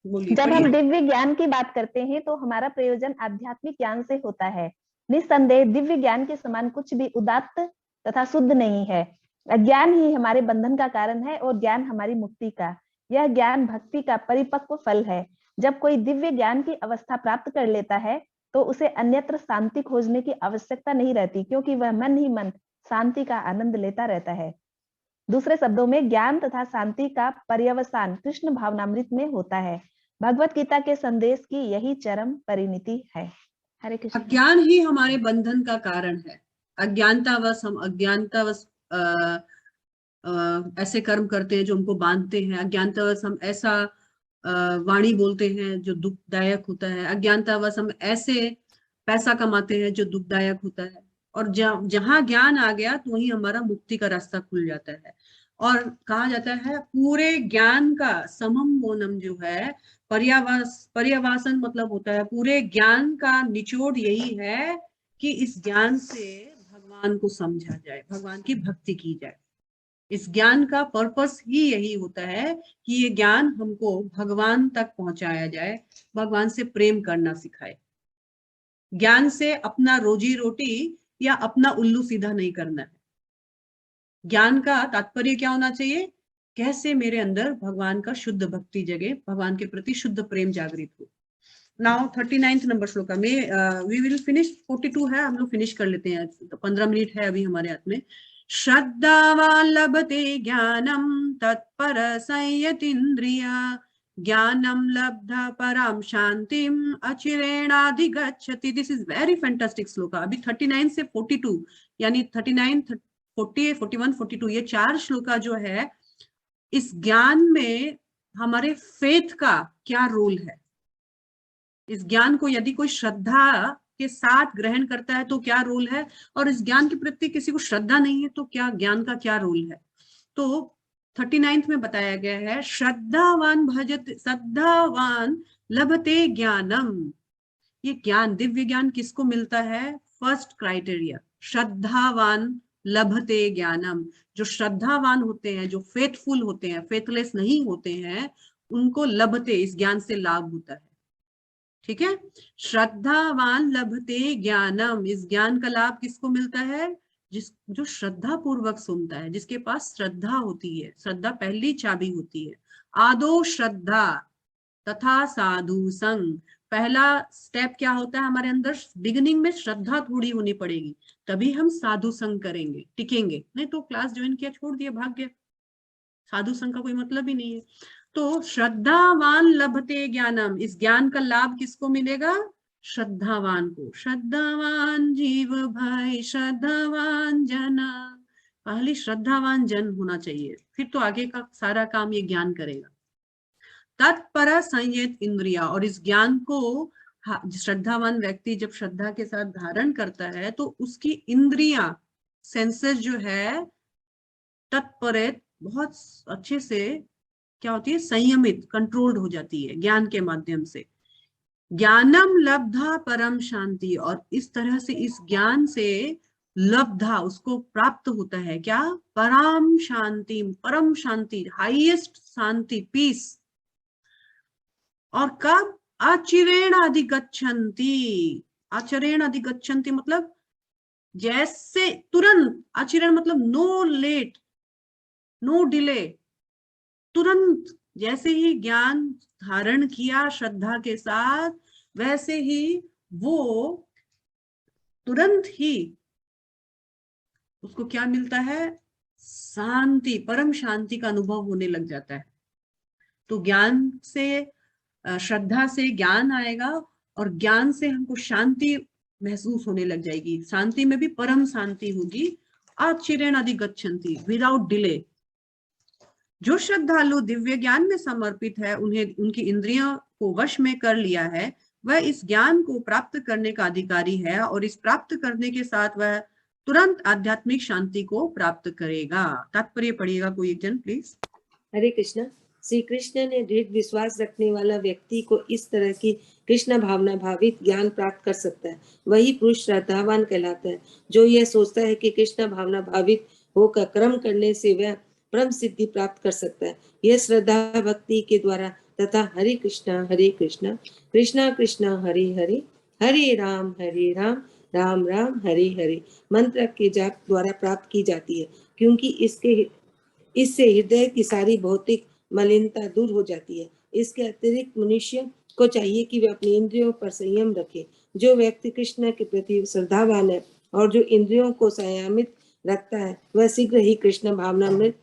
जब हम दिव्य ज्ञान की बात करते हैं तो हमारा प्रयोजन आध्यात्मिक ज्ञान से होता है। निस्संदेह दिव्य ज्ञान के समान कुछ भी उदात्त तथा शुद्ध नहीं है। अज्ञान ही हमारे बंधन का कारण है और ज्ञान हमारी मुक्ति का। यह ज्ञान भक्ति का परिपक्व फल है। जब कोई दिव्य ज्ञान की अवस्था प्राप्त कर लेता है तो उसे अन्यत्र शांति खोजने की आवश्यकता नहीं रहती, क्योंकि वह मन ही मन शांति का आनंद लेता रहता है। दूसरे शब्दों में ज्ञान तथा शांति का पर्यवसान कृष्ण भावनामृत में होता है। भगवत गीता के संदेश की यही चरम परिणति है। हरे कृष्ण। अज्ञान ही हमारे बंधन का कारण है। अज्ञानतावश हम अज्ञानतावश ऐसे कर्म करते हैं जो हमको बांधते हैं। अज्ञानतावश हम ऐसा वाणी बोलते हैं जो दुखदायक होता है। अज्ञानतावश हम ऐसे पैसा कमाते हैं जो दुखदायक होता है। और जहां ज्ञान आ गया तो वहीं हमारा मुक्ति का रास्ता खुल जाता है। और कहा जाता है पूरे ज्ञान का समम मोनम जो है, पर्यवासन मतलब होता है पूरे ज्ञान का निचोड़ यही है कि इस ज्ञान से भगवान को समझा जाए, भगवान की भक्ति की जाए। इस ज्ञान का पर्पस ही यही होता है कि ये ज्ञान हमको भगवान तक पहुंचाया जाए, भगवान से प्रेम करना सिखाए। ज्ञान से अपना रोजी रोटी या अपना उल्लू सीधा नहीं करना है। ज्ञान का तात्पर्य क्या होना चाहिए? कैसे मेरे अंदर भगवान का शुद्ध भक्ति जगे, भगवान के प्रति शुद्ध प्रेम जागृत हो। नाउ 39 नंबर श्लोका में वी विल फिनिश। 42 है, हम लोग फिनिश कर लेते हैं, तो 15 मिनट है अभी हमारे हाथ में। श्रद्धावान लभते ज्ञानम तत्पर संयतीन्द्रिया ज्ञानम लब्धा पराम शांतिम अचिरेणाधिगच्छति। This is very fantastic shloka. अभी 39 से 42 यानी 39, 40, 41, 42 ये 4 श्लोका जो है, इस ज्ञान में हमारे फेथ का क्या रोल है, इस ज्ञान को यदि कोई श्रद्धा के साथ ग्रहण करता है तो क्या रोल है, और इस ज्ञान के प्रति किसी को श्रद्धा नहीं है तो क्या ज्ञान का क्या रोल है। तो 39 में बताया गया है श्रद्धावान भजते श्रद्धावान लभते ज्ञानम। ये ज्ञान, दिव्य ज्ञान किसको मिलता है? फर्स्ट क्राइटेरिया, श्रद्धावान लभते ज्ञानम। जो श्रद्धावान होते हैं, जो फेथफुल होते हैं, फेथलेस नहीं होते हैं, उनको लभते, इस ज्ञान से लाभ होता है। ठीक है, श्रद्धावान लभते ज्ञानम। इस ज्ञान का लाभ किसको मिलता है? जो श्रद्धा पूर्वक सुनता है, जिसके पास श्रद्धा होती है। श्रद्धा पहली चाबी होती है। आदो श्रद्धा तथा साधु संग। पहला स्टेप क्या होता है हमारे अंदर? बिगिनिंग में श्रद्धा थोड़ी होनी पड़ेगी, तभी हम साधु संग करेंगे, टिकेंगे। नहीं तो क्लास ज्वाइन किया, छोड़ दिया, भाग गया, साधु संग का कोई मतलब ही नहीं है। तो श्रद्धावान लभते ज्ञानम। इस ज्ञान का लाभ किसको मिलेगा? श्रद्धावान को। श्रद्धावान जीव भाई श्रद्धावान जना। पहले श्रद्धावान जन होना चाहिए, फिर तो आगे का सारा काम ये ज्ञान करेगा। तत्पर संयत इंद्रिया। और इस ज्ञान को श्रद्धावान व्यक्ति जब श्रद्धा के साथ धारण करता है तो उसकी इंद्रियां, सेंसेस जो है, तत्पर बहुत अच्छे से क्या होती है? संयमित, कंट्रोल्ड हो जाती है ज्ञान के माध्यम से। ज्ञानम लब्धा परम शांति। और इस तरह से इस ज्ञान से लब्धा, उसको प्राप्त होता है क्या? परम शांति, परम शांति, हाईएस्ट शांति, पीस। और कब? आचरेण अधिगच्छन्ति। आचरेण अधिगच्छन्ति मतलब जैसे तुरंत। आचरण मतलब नो लेट, नो डिले, तुरंत जैसे ही ज्ञान धारण किया श्रद्धा के साथ, वैसे ही वो तुरंत ही उसको क्या मिलता है? शांति, परम शांति का अनुभव होने लग जाता है। तो ज्ञान से, श्रद्धा से ज्ञान आएगा और ज्ञान से हमको शांति महसूस होने लग जाएगी। शांति में भी परम शांति होगी। आश्चर्येण अधिगच्छन्ति, विदाउट डिले। जो श्रद्धालु दिव्य ज्ञान में समर्पित है, उन्हें उनकी इंद्रियों को वश में कर लिया है, वह इस ज्ञान को प्राप्त करने का अधिकारी है और इस प्राप्त करने के साथ वह तुरंत आध्यात्मिक शांति को प्राप्त करेगा। तात्पर्य पढ़िएगा कोई एक जन प्लीज। हरे कृष्णा। श्री कृष्ण ने दृढ़ विश्वास रखने वाला व्यक्ति को इस तरह की कृष्ण भावना भावित ज्ञान प्राप्त कर सकता है। वही पुरुष श्रद्धावान कहलाता है, जो यह सोचता है कि कृष्ण भावना भावित होकर कर्म करने से वह परम सिद्धि प्राप्त कर सकता है। यह श्रद्धा भक्ति के द्वारा तथा हरे कृष्णा कृष्णा कृष्णा हरे हरे, हरे राम राम राम हरे हरे मंत्र के जाप द्वारा प्राप्त की जाती है, क्योंकि इससे हृदय की सारी भौतिक मलिनता दूर हो जाती है। इसके अतिरिक्त मनुष्य को चाहिए कि वे अपनी इंद्रियों पर संयम रखे। जो व्यक्ति कृष्ण के प्रति श्रद्धावान है और जो इंद्रियों को संयमित रखता है, वह शीघ्र ही कृष्ण भावनामृत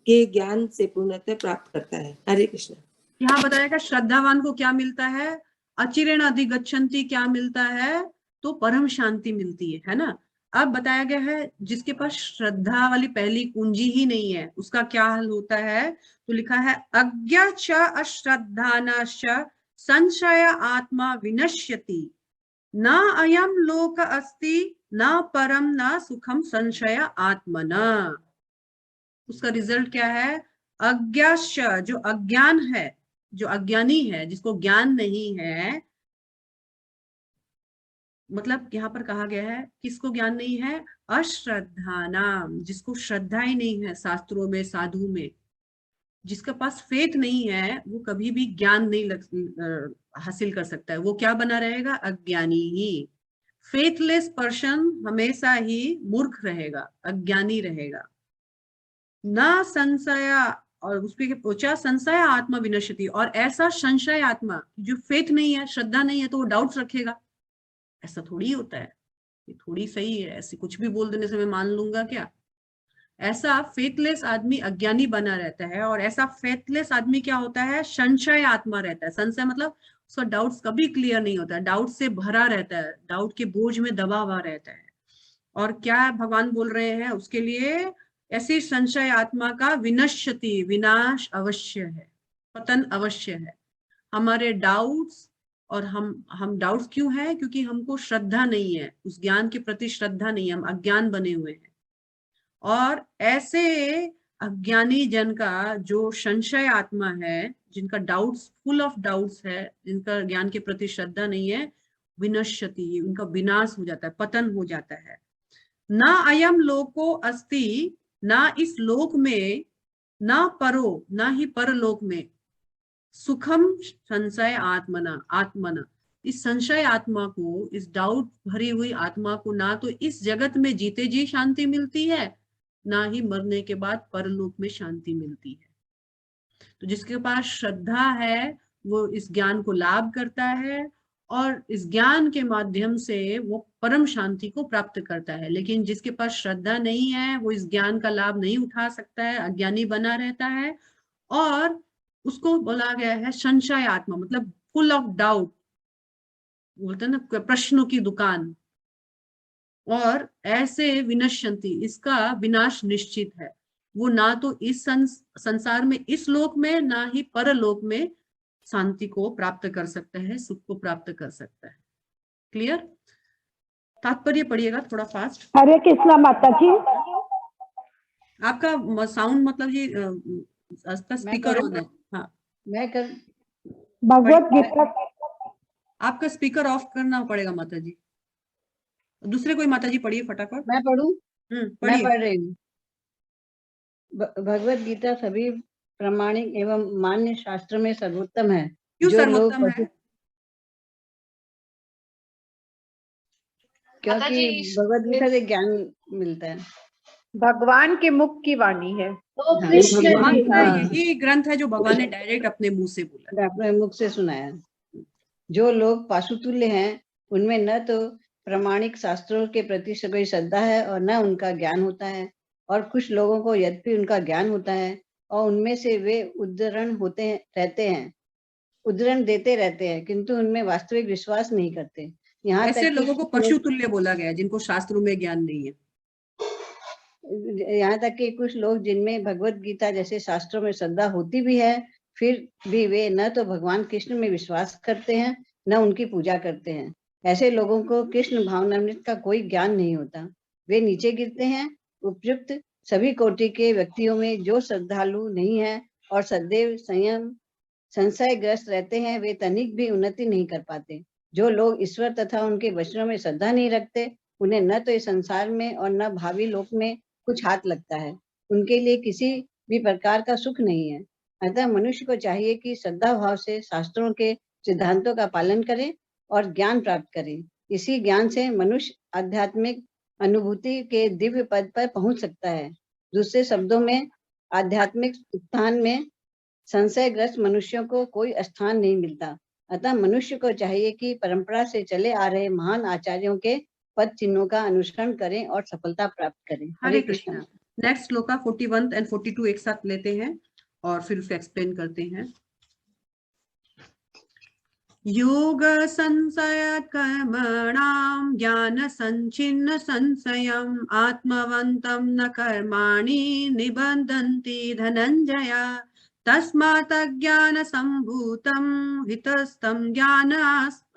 के ज्ञान से पूर्णतः प्राप्त करता है। हरे कृष्ण। यहाँ बताएगा श्रद्धावान को क्या मिलता है? अचिरेण अधिगच्छन्ति क्या मिलता है? तो परम शांति मिलती है ना। अब बताया गया है जिसके पास श्रद्धा वाली पहली कुंजी ही नहीं है, उसका क्या हाल होता है? तो लिखा है अज्ञा च अश्रद्धानाश्च संशय आत्मा विनश्यति, न अयम लोक अस्ति न परम न सुखम संशय आत्मना। उसका रिजल्ट क्या है? अज्ञाश्च, जो अज्ञान है, जो अज्ञानी है, जिसको ज्ञान नहीं है, मतलब यहाँ पर कहा गया है किसको ज्ञान नहीं है? अश्रद्धानाम, जिसको श्रद्धा ही नहीं है शास्त्रों में, साधु में, जिसके पास फेथ नहीं है, वो कभी भी ज्ञान नहीं हासिल कर सकता है। वो क्या बना रहेगा? अज्ञानी ही। फेथलेस पर्सन हमेशा ही मूर्ख रहेगा, अज्ञानी रहेगा। ना संशय, और उसके पूछा संशय आत्मा विनश्यति, और ऐसा संशय आत्मा जो फेथ नहीं है, श्रद्धा नहीं है, तो वो डाउट्स रखेगा। ऐसा थोड़ी होता है, ये थोड़ी सही है, ऐसे कुछ भी बोल देने से मैं मान लूंगा क्या? ऐसा फेथलेस आदमी अज्ञानी बना रहता है, और ऐसा फेथलेस आदमी क्या होता है? संशय आत्मा रहता है। संशय मतलब उसका डाउट्स कभी क्लियर नहीं होता है, डाउट से भरा रहता है, डाउट के बोझ में दबा हुआ रहता है। और क्या भगवान बोल रहे हैं उसके लिए? ऐसी संशय आत्मा का विनश्यति, विनाश अवश्य है, पतन अवश्य है। हमारे डाउट्स, और हम डाउट्स क्यों है? क्योंकि हमको श्रद्धा नहीं है, उस ज्ञान के प्रति श्रद्धा नहीं है, हम अज्ञान बने हुए हैं। और ऐसे अज्ञानी जन का जो संशय आत्मा है, जिनका डाउट्स, फुल ऑफ डाउट्स है, जिनका ज्ञान के प्रति श्रद्धा नहीं है, विनश्यति, उनका विनाश हो जाता है, पतन हो जाता है। ना अयम लोको अस्ति, ना इस लोक में, ना परो, ना ही परलोक में, सुखम संशय आत्मना, इस संशय आत्मा को, इस डाउट भरी हुई आत्मा को ना तो इस जगत में जीते जी शांति मिलती है, ना ही मरने के बाद परलोक में शांति मिलती है। तो जिसके पास श्रद्धा है वो इस ज्ञान को लाभ करता है, और इस ज्ञान के माध्यम से वो परम शांति को प्राप्त करता है। लेकिन जिसके पास श्रद्धा नहीं है, वो इस ज्ञान का लाभ नहीं उठा सकता है, अज्ञानी बना रहता है, और उसको बोला गया है संशय आत्मा, मतलब फुल ऑफ डाउट, बोलते हैं ना प्रश्नों की दुकान। और ऐसे विनश्यन्ति, इसका विनाश निश्चित है। वो ना तो इस संसार में, इस लोक में, ना ही परलोक में शांति को प्राप्त कर सकता है, सुख को प्राप्त कर सकता है। क्लियर? तात्पर्य पढ़िएगा थोड़ा फास्ट। हरे कृष्णा माता जी। आपका साउंड मतलब ये स्पीकर ऑन है। हाँ, भगवत गीता, आपका स्पीकर ऑफ करना पड़ेगा माता जी। दूसरे कोई माता जी पढ़िए फटाफट। मैं पढ़ूं? मैं पढ़िए। पढ़ रही हूँ। भगवत गीता सभी प्रामाणिक एवं मान्य शास्त्र में सर्वोत्तम है। क्यों जो सर्वोत्तम है? क्योंकि भगवत गीता से ज्ञान मिलता है। भगवान के मुख की वाणी है। तो हाँ, कृष्ण भगवान भी का यही ग्रंथ है जो भगवान ने डायरेक्ट अपने मुंह से बोला, अपने मुख से सुनाया। जो लोग पाशुतुल्य हैं उनमें न तो प्रामाणिक शास्त्रों के प्रति कोई श्रद्धा है और न उनका ज्ञान होता है, और कुछ लोगों को यद्यपि उनका ज्ञान होता है और उनमें से वे उद्धरण देते रहते हैं, किंतु उनमें वास्तविक विश्वास नहीं करते। यहाँ ऐसे तक कि लोगों को पशु तुल्य बोला गया है जिनको शास्त्रों में ज्ञान नहीं है। यहाँ तक कि कुछ लोग जिनमें भगवत गीता जैसे शास्त्रों में श्रद्धा होती भी है, फिर भी वे न तो भगवान कृष्ण में विश्वास करते हैं न उनकी पूजा करते हैं। ऐसे लोगों को कृष्ण भावनामृत का कोई ज्ञान नहीं होता। वे नीचे गिरते हैं। उपयुक्त सभी कोटि के व्यक्तियों में जो श्रद्धालु नहीं है और सदैव संशयग्रस्त रहते हैं, वे तनिक भी उन्नति नहीं कर पाते। जो लोग ईश्वर तथा उनके वचनों में श्रद्धा नहीं रखते, उन्हें न तो इस संसार में और न भावी लोक में कुछ हाथ लगता है। उनके लिए किसी भी प्रकार का सुख नहीं है। अतः मनुष्य को चाहिए कि श्रद्धा भाव से शास्त्रों के सिद्धांतों का पालन करे और ज्ञान प्राप्त करे। इसी ज्ञान से मनुष्य आध्यात्मिक अनुभूति के दिव्य पद पर पहुंच सकता है। दूसरे शब्दों में, आध्यात्मिक उत्थान में संशयग्रस्त मनुष्यों को कोई स्थान नहीं मिलता। अतः मनुष्य को चाहिए कि परंपरा से चले आ रहे महान आचार्यों के पद चिन्हों का अनुसरण करें और सफलता प्राप्त करें। हरे कृष्णा। नेक्स्ट श्लोका 41 और 42 एक साथ लेते हैं और फिर उसको एक्सप्लेन करते हैं। योग संशय कर्मणाम ज्ञान संचिन्न संशयम आत्मवंतम न कर्माणि निबंधन्ति धनंजया तस्मात् अज्ञान संभूतम हितस्तम ज्ञान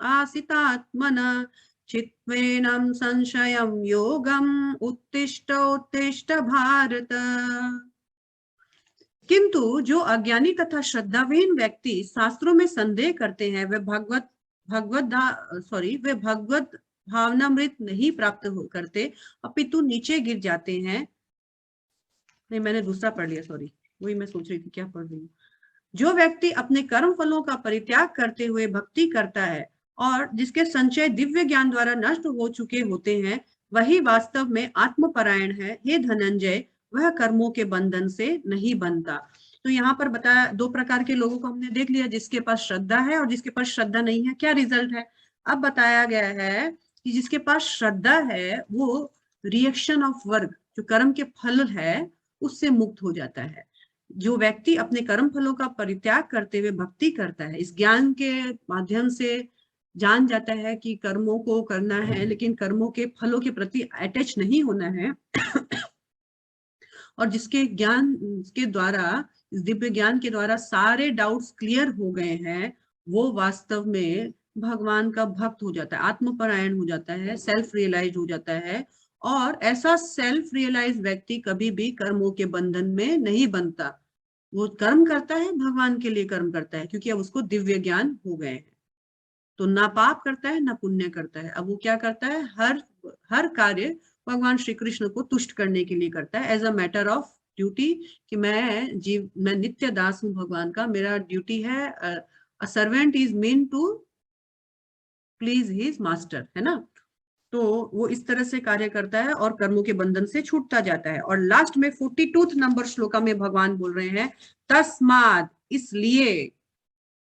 आसितात्मना चित्वेनं संशयं योगम उत्तिष्ठ उत्तिष्ठ भारत। किंतु जो अज्ञानी तथा श्रद्धाहीन व्यक्ति शास्त्रों में संदेह करते हैं, वे भगवत भावनामृत नहीं प्राप्त करते, अपितु नीचे गिर जाते हैं। नहीं, मैंने दूसरा पढ़ लिया, सॉरी, वही मैं सोच रही थी क्या पढ़ रही हूँ। जो व्यक्ति अपने कर्म फलों का परित्याग करते हुए भक्ति करता है और जिसके संचय दिव्य ज्ञान द्वारा नष्ट हो चुके होते हैं, वही वास्तव में आत्मपरायण है। हे धनंजय, वह कर्मों के बंधन से नहीं बनता। तो यहाँ पर बताया दो प्रकार के लोगों को हमने देख लिया, जिसके पास श्रद्धा है और जिसके पास श्रद्धा नहीं है। क्या रिजल्ट है? अब बताया गया है कि जिसके पास श्रद्धा है वो रिएक्शन ऑफ वर्क, जो कर्म के फल है, उससे मुक्त हो जाता है। जो व्यक्ति अपने कर्म फलों का परित्याग करते हुए भक्ति करता है, इस ज्ञान के माध्यम से जान जाता है कि कर्मों को करना है लेकिन कर्मों के फलों के प्रति अटैच नहीं होना है और जिसके ज्ञान के द्वारा, इस दिव्य ज्ञान के द्वारा सारे डाउट्स क्लियर हो गए हैं, वो वास्तव में भगवान का भक्त हो जाता है, आत्मपरायण हो जाता है, सेल्फ रियलाइज हो जाता है। और ऐसा सेल्फ रियलाइज व्यक्ति कभी भी कर्मों के बंधन में नहीं बनता। वो कर्म करता है, भगवान के लिए कर्म करता है, क्योंकि अब उसको दिव्य ज्ञान हो गए हैं। तो ना पाप करता है ना पुण्य करता है। अब वो क्या करता है? हर कार्य भगवान श्री कृष्ण को तुष्ट करने के लिए करता है, as a matter of duty, कि मैं नित्य दास हूं भगवान का, मेरा ड्यूटी है, a servant is mean to please his master, है ना। तो वो इस तरह से कार्य करता है और कर्मों के बंधन से छूटता जाता है। और लास्ट में 42 नंबर श्लोका में भगवान बोल रहे हैं, तस्माद, इसलिए,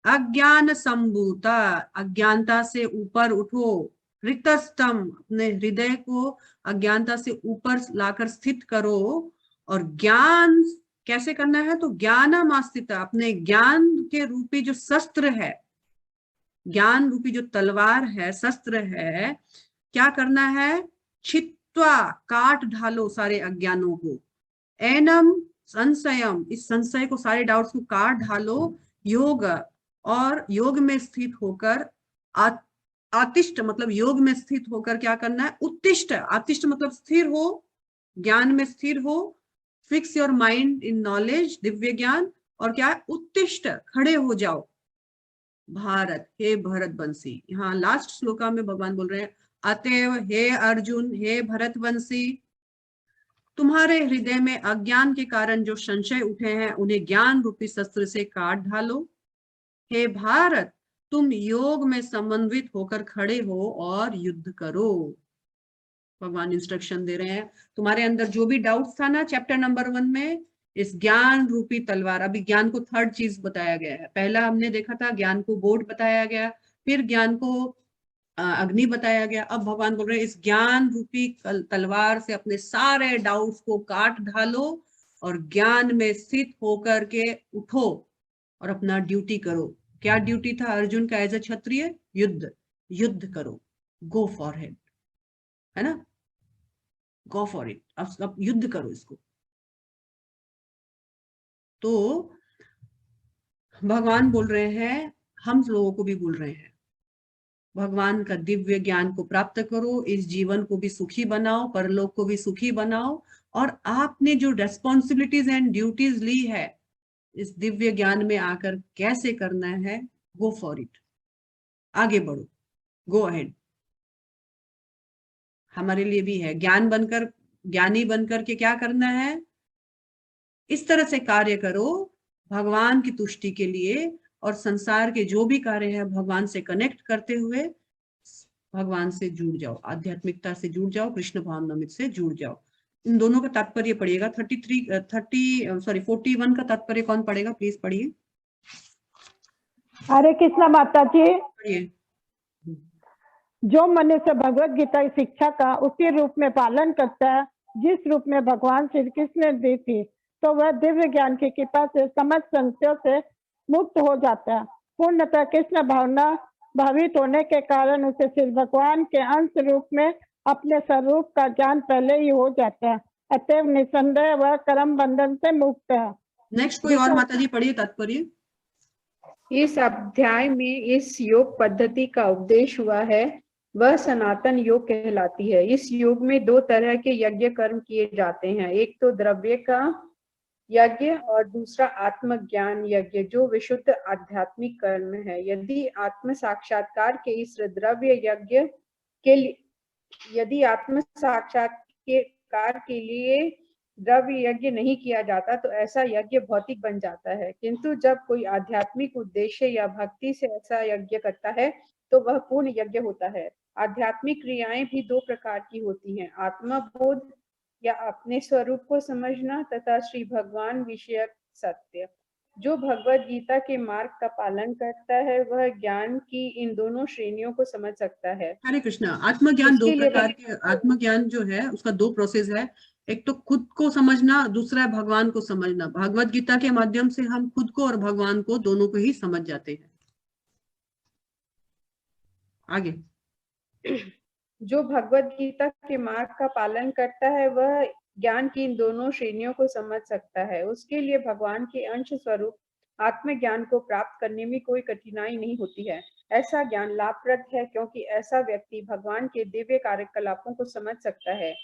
अज्ञान संभूता, अज्ञानता से ऊपर उठो, रिक्तस्तम, अपने हृदय को अज्ञानता से ऊपर लाकर स्थित करो। और ज्ञान कैसे करना है? तो ज्ञानमास्थिता, अपने ज्ञान के रूपी जो शस्त्र है, ज्ञान रूपी जो तलवार है, शस्त्र है, क्या करना है? छित्वा, काट ढालो सारे अज्ञानों को। एनम संशयम, इस संशय को, सारे डाउट्स को काट ढालो। योग, और योग में स्थित होकर, आतिष्ठ मतलब योग में स्थित होकर क्या करना है? उत्तिष्ठ, आतिष्ठ मतलब स्थिर हो, ज्ञान में स्थिर हो। Fix your mind in knowledge, Divya ज्ञान। और क्या है? उत्तिष्ठ, खड़े हो जाओ। भारत, हे भरत वंशी। यहाँ लास्ट श्लोका में भगवान बोल रहे हैं, अतएव हे अर्जुन, हे भरत वंशी, तुम्हारे हृदय में अज्ञान के कारण जो संशय उठे हैं, उन्हें ज्ञान रूपी शस्त्र से काट ढालो। हे भारत, तुम योग में समन्वित होकर खड़े हो और युद्ध करो। भगवान इंस्ट्रक्शन दे रहे हैं, तुम्हारे अंदर जो भी डाउट्स था ना चैप्टर नंबर 1 में, इस ज्ञान रूपी तलवार, अभी ज्ञान को थर्ड चीज बताया गया है। पहला हमने देखा था ज्ञान को बोर्ड बताया गया, फिर ज्ञान को अग्नि बताया गया। अब भगवान बोल रहे हैं इस ज्ञान रूपी तलवार से अपने सारे डाउट्स को काट ढालो और ज्ञान में स्थित होकर के उठो और अपना ड्यूटी करो। क्या ड्यूटी था अर्जुन का एज अ क्षत्रिय? युद्ध करो, गो फॉर इट, है ना, गो फॉर इट, अब युद्ध करो इसको। तो भगवान बोल रहे हैं, हम लोगों को भी बोल रहे हैं, भगवान का दिव्य ज्ञान को प्राप्त करो, इस जीवन को भी सुखी बनाओ, परलोक को भी सुखी बनाओ, और आपने जो रेस्पॉन्सिबिलिटीज एंड ड्यूटीज ली है इस दिव्य ज्ञान में आकर कैसे करना है, गो फॉर इट, आगे बढ़ो, गो अहेड। हमारे लिए भी है ज्ञानी बनकर के क्या करना है, इस तरह से कार्य करो भगवान की तुष्टि के लिए, और संसार के जो भी कार्य है भगवान से कनेक्ट करते हुए भगवान से जुड़ जाओ, आध्यात्मिकता से जुड़ जाओ, कृष्ण भावनामृत से जुड़ जाओ। इन दोनों का तात्पर्य पढ़िएगा। 41 का तात्पर्य कौन पढ़ेगा, प्लीज पढ़िए। हरे कृष्णा माता जी। पढ़िए। जो मनुष्य भगवत गीता की शिक्षा का उसी रूप में पालन करता है जिस रूप में भगवान श्री कृष्ण ने दी थी, तो वह दिव्य ज्ञान की कृपा से समस्त संशयों से मुक्त हो जाता है। पूर्णतः कृष्ण भावना भावित होने के कारण उसे श्री भगवान के अंश रूप में अपने स्वरूप का ज्ञान पहले ही हो जाता है, अतएव निसंदेह वह कर्म बंधन से मुक्त है। नेक्स्ट कोई और माता जी पढ़िए तात्पर्य। इस अध्याय में इस योग पद्धति का उपदेश हुआ है, वह सनातन योग कहलाती है। इस योग में दो तरह के यज्ञ कर्म किए जाते हैं, एक तो द्रव्य का यज्ञ और दूसरा आत्मज्ञान यज्ञ जो विशुद्ध आध्यात्मिक कर्म है। यदि आत्म साक्षात्कार के इस द्रव्य यज्ञ के लिए यदि आत्म साक्षात्कार के लिए द्रव्य यज्ञ नहीं किया जाता तो ऐसा यज्ञ भौतिक बन जाता है, किंतु जब कोई आध्यात्मिक उद्देश्य या भक्ति से ऐसा यज्ञ करता है तो वह पूर्ण यज्ञ होता है। आध्यात्मिक क्रियाएं भी दो प्रकार की होती हैं, आत्मबोध या अपने स्वरूप को समझना तथा श्री भगवान विषयक सत्य। जो भगवत गीता के मार्ग का पालन करता है वह ज्ञान की इन दोनों श्रेणियों को समझ सकता है। हरे कृष्णा। आत्मज्ञान दो प्रकार के, आत्मज्ञान जो है उसका दो प्रोसेस है, एक तो खुद को समझना, दूसरा है भगवान को समझना। भगवत गीता के माध्यम से हम खुद को और भगवान को दोनों को ही समझ जाते हैं। आगे। जो भगवत गीता के मार्ग का पालन करता है वह ज्ञान की इन दोनों श्रेणियों को समझ सकता है। उसके लिए भगवान के अंश स्वरूप आत्मज्ञान को प्राप्त करने में कोई कठिनाई नहीं होती है। ऐसा ज्ञान लाभप्रद है क्योंकि ऐसा व्यक्ति भगवान के दिव्य कार्यकलापों को समझ सकता है।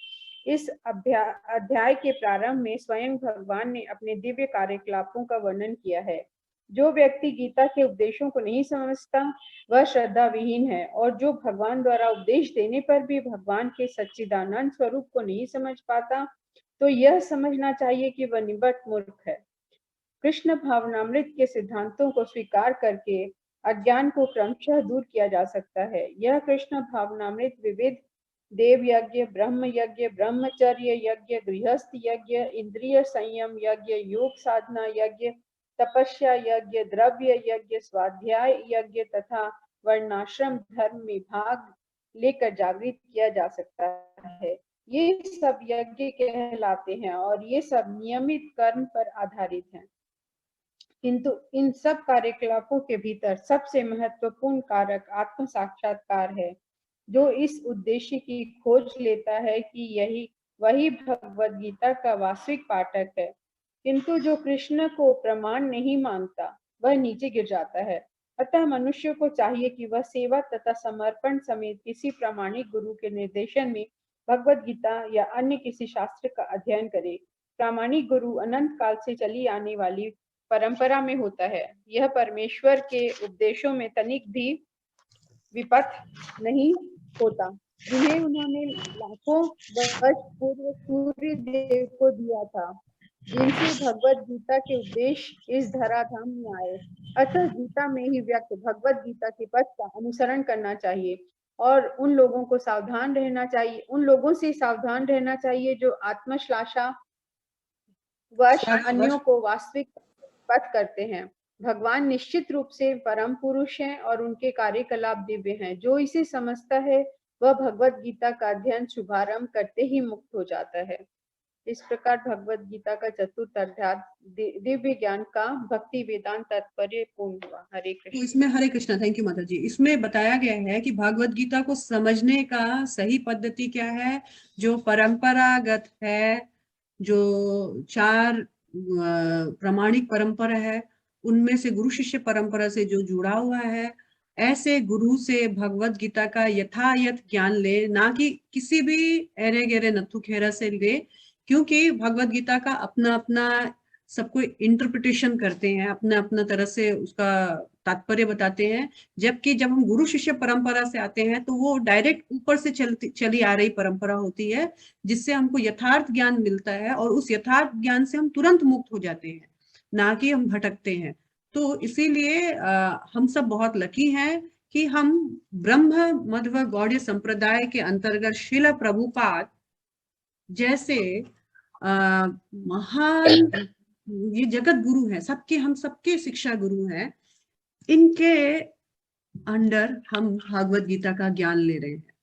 इस अध्याय के प्रारंभ में स्वयं भगवान ने अपने दिव्य कार्यकलापों का वर्णन किया है। जो व्यक्ति गीता के उपदेशों को नहीं समझता वह श्रद्धा विहीन है, और जो भगवान द्वारा उपदेश देने पर भी भगवान के सच्चिदानंद स्वरूप को नहीं समझ पाता तो यह समझना चाहिए कि वह निबट मूर्ख है। कृष्ण भावनामृत के सिद्धांतों को स्वीकार करके अज्ञान को क्रमशः दूर किया जा सकता है। यह कृष्ण भावनामृत विविध देव यज्ञ, ब्रह्म यज्ञ, ब्रह्मचर्य यज्ञ, गृहस्थ यज्ञ, इंद्रिय संयम यज्ञ, योग साधना यज्ञ, तपस्या यज्ञ, द्रव्य यज्ञ, स्वाध्याय यज्ञ तथा वर्णाश्रम धर्म में भाग लेकर जागृत किया जा सकता है। ये सब यज्ञ कहलाते हैं और ये सब नियमित कर्म पर आधारित हैं, किंतु इन सब कार्यकलापों के भीतर सबसे महत्वपूर्ण कारक आत्म साक्षात्कार है, जो इस उद्देश्य की खोज लेता है कि वही भगवत गीता का वास्तविक पाठक है। किंतु जो कृष्ण को प्रमाण नहीं मानता वह नीचे गिर जाता है। अतः मनुष्य को चाहिए कि वह सेवा तथा समर्पण समेत किसी प्रामाणिक गुरु के निर्देशन में भगवत गीता या अन्य किसी शास्त्र का अध्ययन करे। प्रामाणिक गुरु अनंत काल से चली आने वाली परंपरा में होता है। यह परमेश्वर के उपदेशों में तनिक भी विपथ नहीं होता, जिन्हें उन्होंने लाखों वर्ष पूर्व सूर्य देव को दिया था, जिनसे भगवत गीता के उपदेश इस धराधाम में आए। अतः गीता में ही व्यक्त भगवत गीता के पथ का अनुसरण करना चाहिए। और उन लोगों से सावधान रहना चाहिए जो आत्मश्लाघा वश अन्यों को वास्तविक पथ करते हैं। भगवान निश्चित रूप से परम पुरुष हैं और उनके कार्यकलाप दिव्य हैं। जो इसे समझता है वह भगवत गीता का अध्ययन शुभारंभ करते ही मुक्त हो जाता है। इस प्रकार भगवत गीता का चतुर्थ अध्याय दिव्य ज्ञान का भक्ति वेदांत तात्पर्य पूर्ण हुआ। हरे तो कृष्ण। इसमें हरे कृष्णा, थैंक यू माता जी। इसमें बताया गया है कि भागवत गीता को समझने का सही पद्धति क्या है, जो परंपरागत है, जो 4 प्रामाणिक परंपरा है, उनमें से गुरु शिष्य परंपरा से जो जुड़ा हुआ है, ऐसे गुरु से भगवत गीता का यथायथ ज्ञान ले, ना कि किसी भी एरे गेरे नथु खेरा से ले, क्योंकि भगवत गीता का अपना अपना सबको इंटरप्रिटेशन करते हैं, अपना अपना तरह से उसका तात्पर्य बताते हैं। जबकि जब हम गुरु शिष्य परंपरा से आते हैं तो वो डायरेक्ट ऊपर से चली आ रही परंपरा होती है, जिससे हमको यथार्थ ज्ञान मिलता है और उस यथार्थ ज्ञान से हम तुरंत मुक्त हो जाते हैं, ना कि हम भटकते हैं। तो इसीलिए हम सब बहुत लकी हैं कि हम ब्रह्म मध्व गौड़ीय संप्रदाय के अंतर्गत श्रील प्रभुपाद जैसे महान ये जगत गुरु हैं, सबके हम सबके शिक्षा गुरु हैं, इनके अंडर हम भागवत गीता का ज्ञान ले रहे हैं।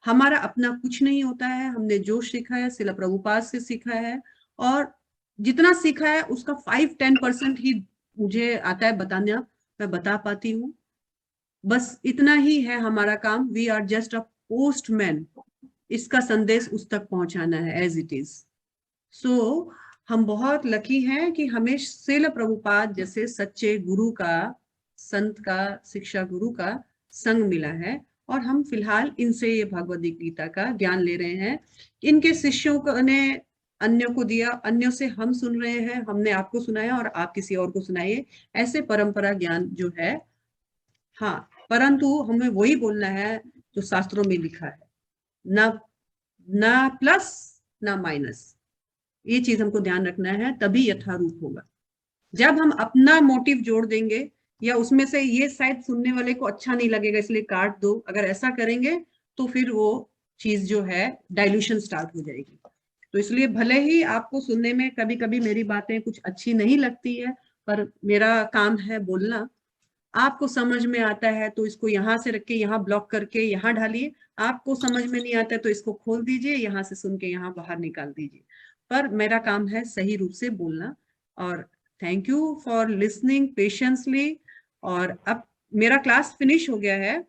हमारा अपना कुछ नहीं होता है, हमने जो सीखा है श्रील प्रभुपाद से सीखा है, और जितना सीखा है उसका 5-10% ही मुझे आता है बताना, मैं बता पाती हूँ। बस इतना ही है हमारा काम। We are just a postman, इसका संदेश उस तक पहुंचाना है एज इट इज। सो हम बहुत लकी हैं कि हमें श्रील प्रभुपाद जैसे सच्चे गुरु का, संत का, शिक्षा गुरु का संग मिला है, और हम फिलहाल इनसे ये भगवद गीता का ज्ञान ले रहे हैं। इनके शिष्यों ने अन्यों को दिया, अन्यों से हम सुन रहे हैं, हमने आपको सुनाया और आप किसी और को सुनाइए, ऐसे परंपरा ज्ञान जो है। हाँ, परंतु हमें वही बोलना है जो शास्त्रों में लिखा है, ना प्लस ना माइनस। ये चीज हमको ध्यान रखना है, तभी यथारूप होगा। जब हम अपना मोटिव जोड़ देंगे, या उसमें से ये शायद सुनने वाले को अच्छा नहीं लगेगा इसलिए काट दो, अगर ऐसा करेंगे तो फिर वो चीज जो है डाइल्यूशन स्टार्ट हो जाएगी। तो इसलिए भले ही आपको सुनने में कभी कभी मेरी बातें कुछ अच्छी नहीं लगती है, पर मेरा काम है बोलना। आपको समझ में आता है तो इसको यहाँ से रख के यहाँ ब्लॉक करके यहाँ ढालिए, आपको समझ में नहीं आता है तो इसको खोल दीजिए, यहाँ से सुन के यहाँ बाहर निकाल दीजिए, पर मेरा काम है सही रूप से बोलना। और thank you for listening patiently. और अब मेरा क्लास फिनिश हो गया है।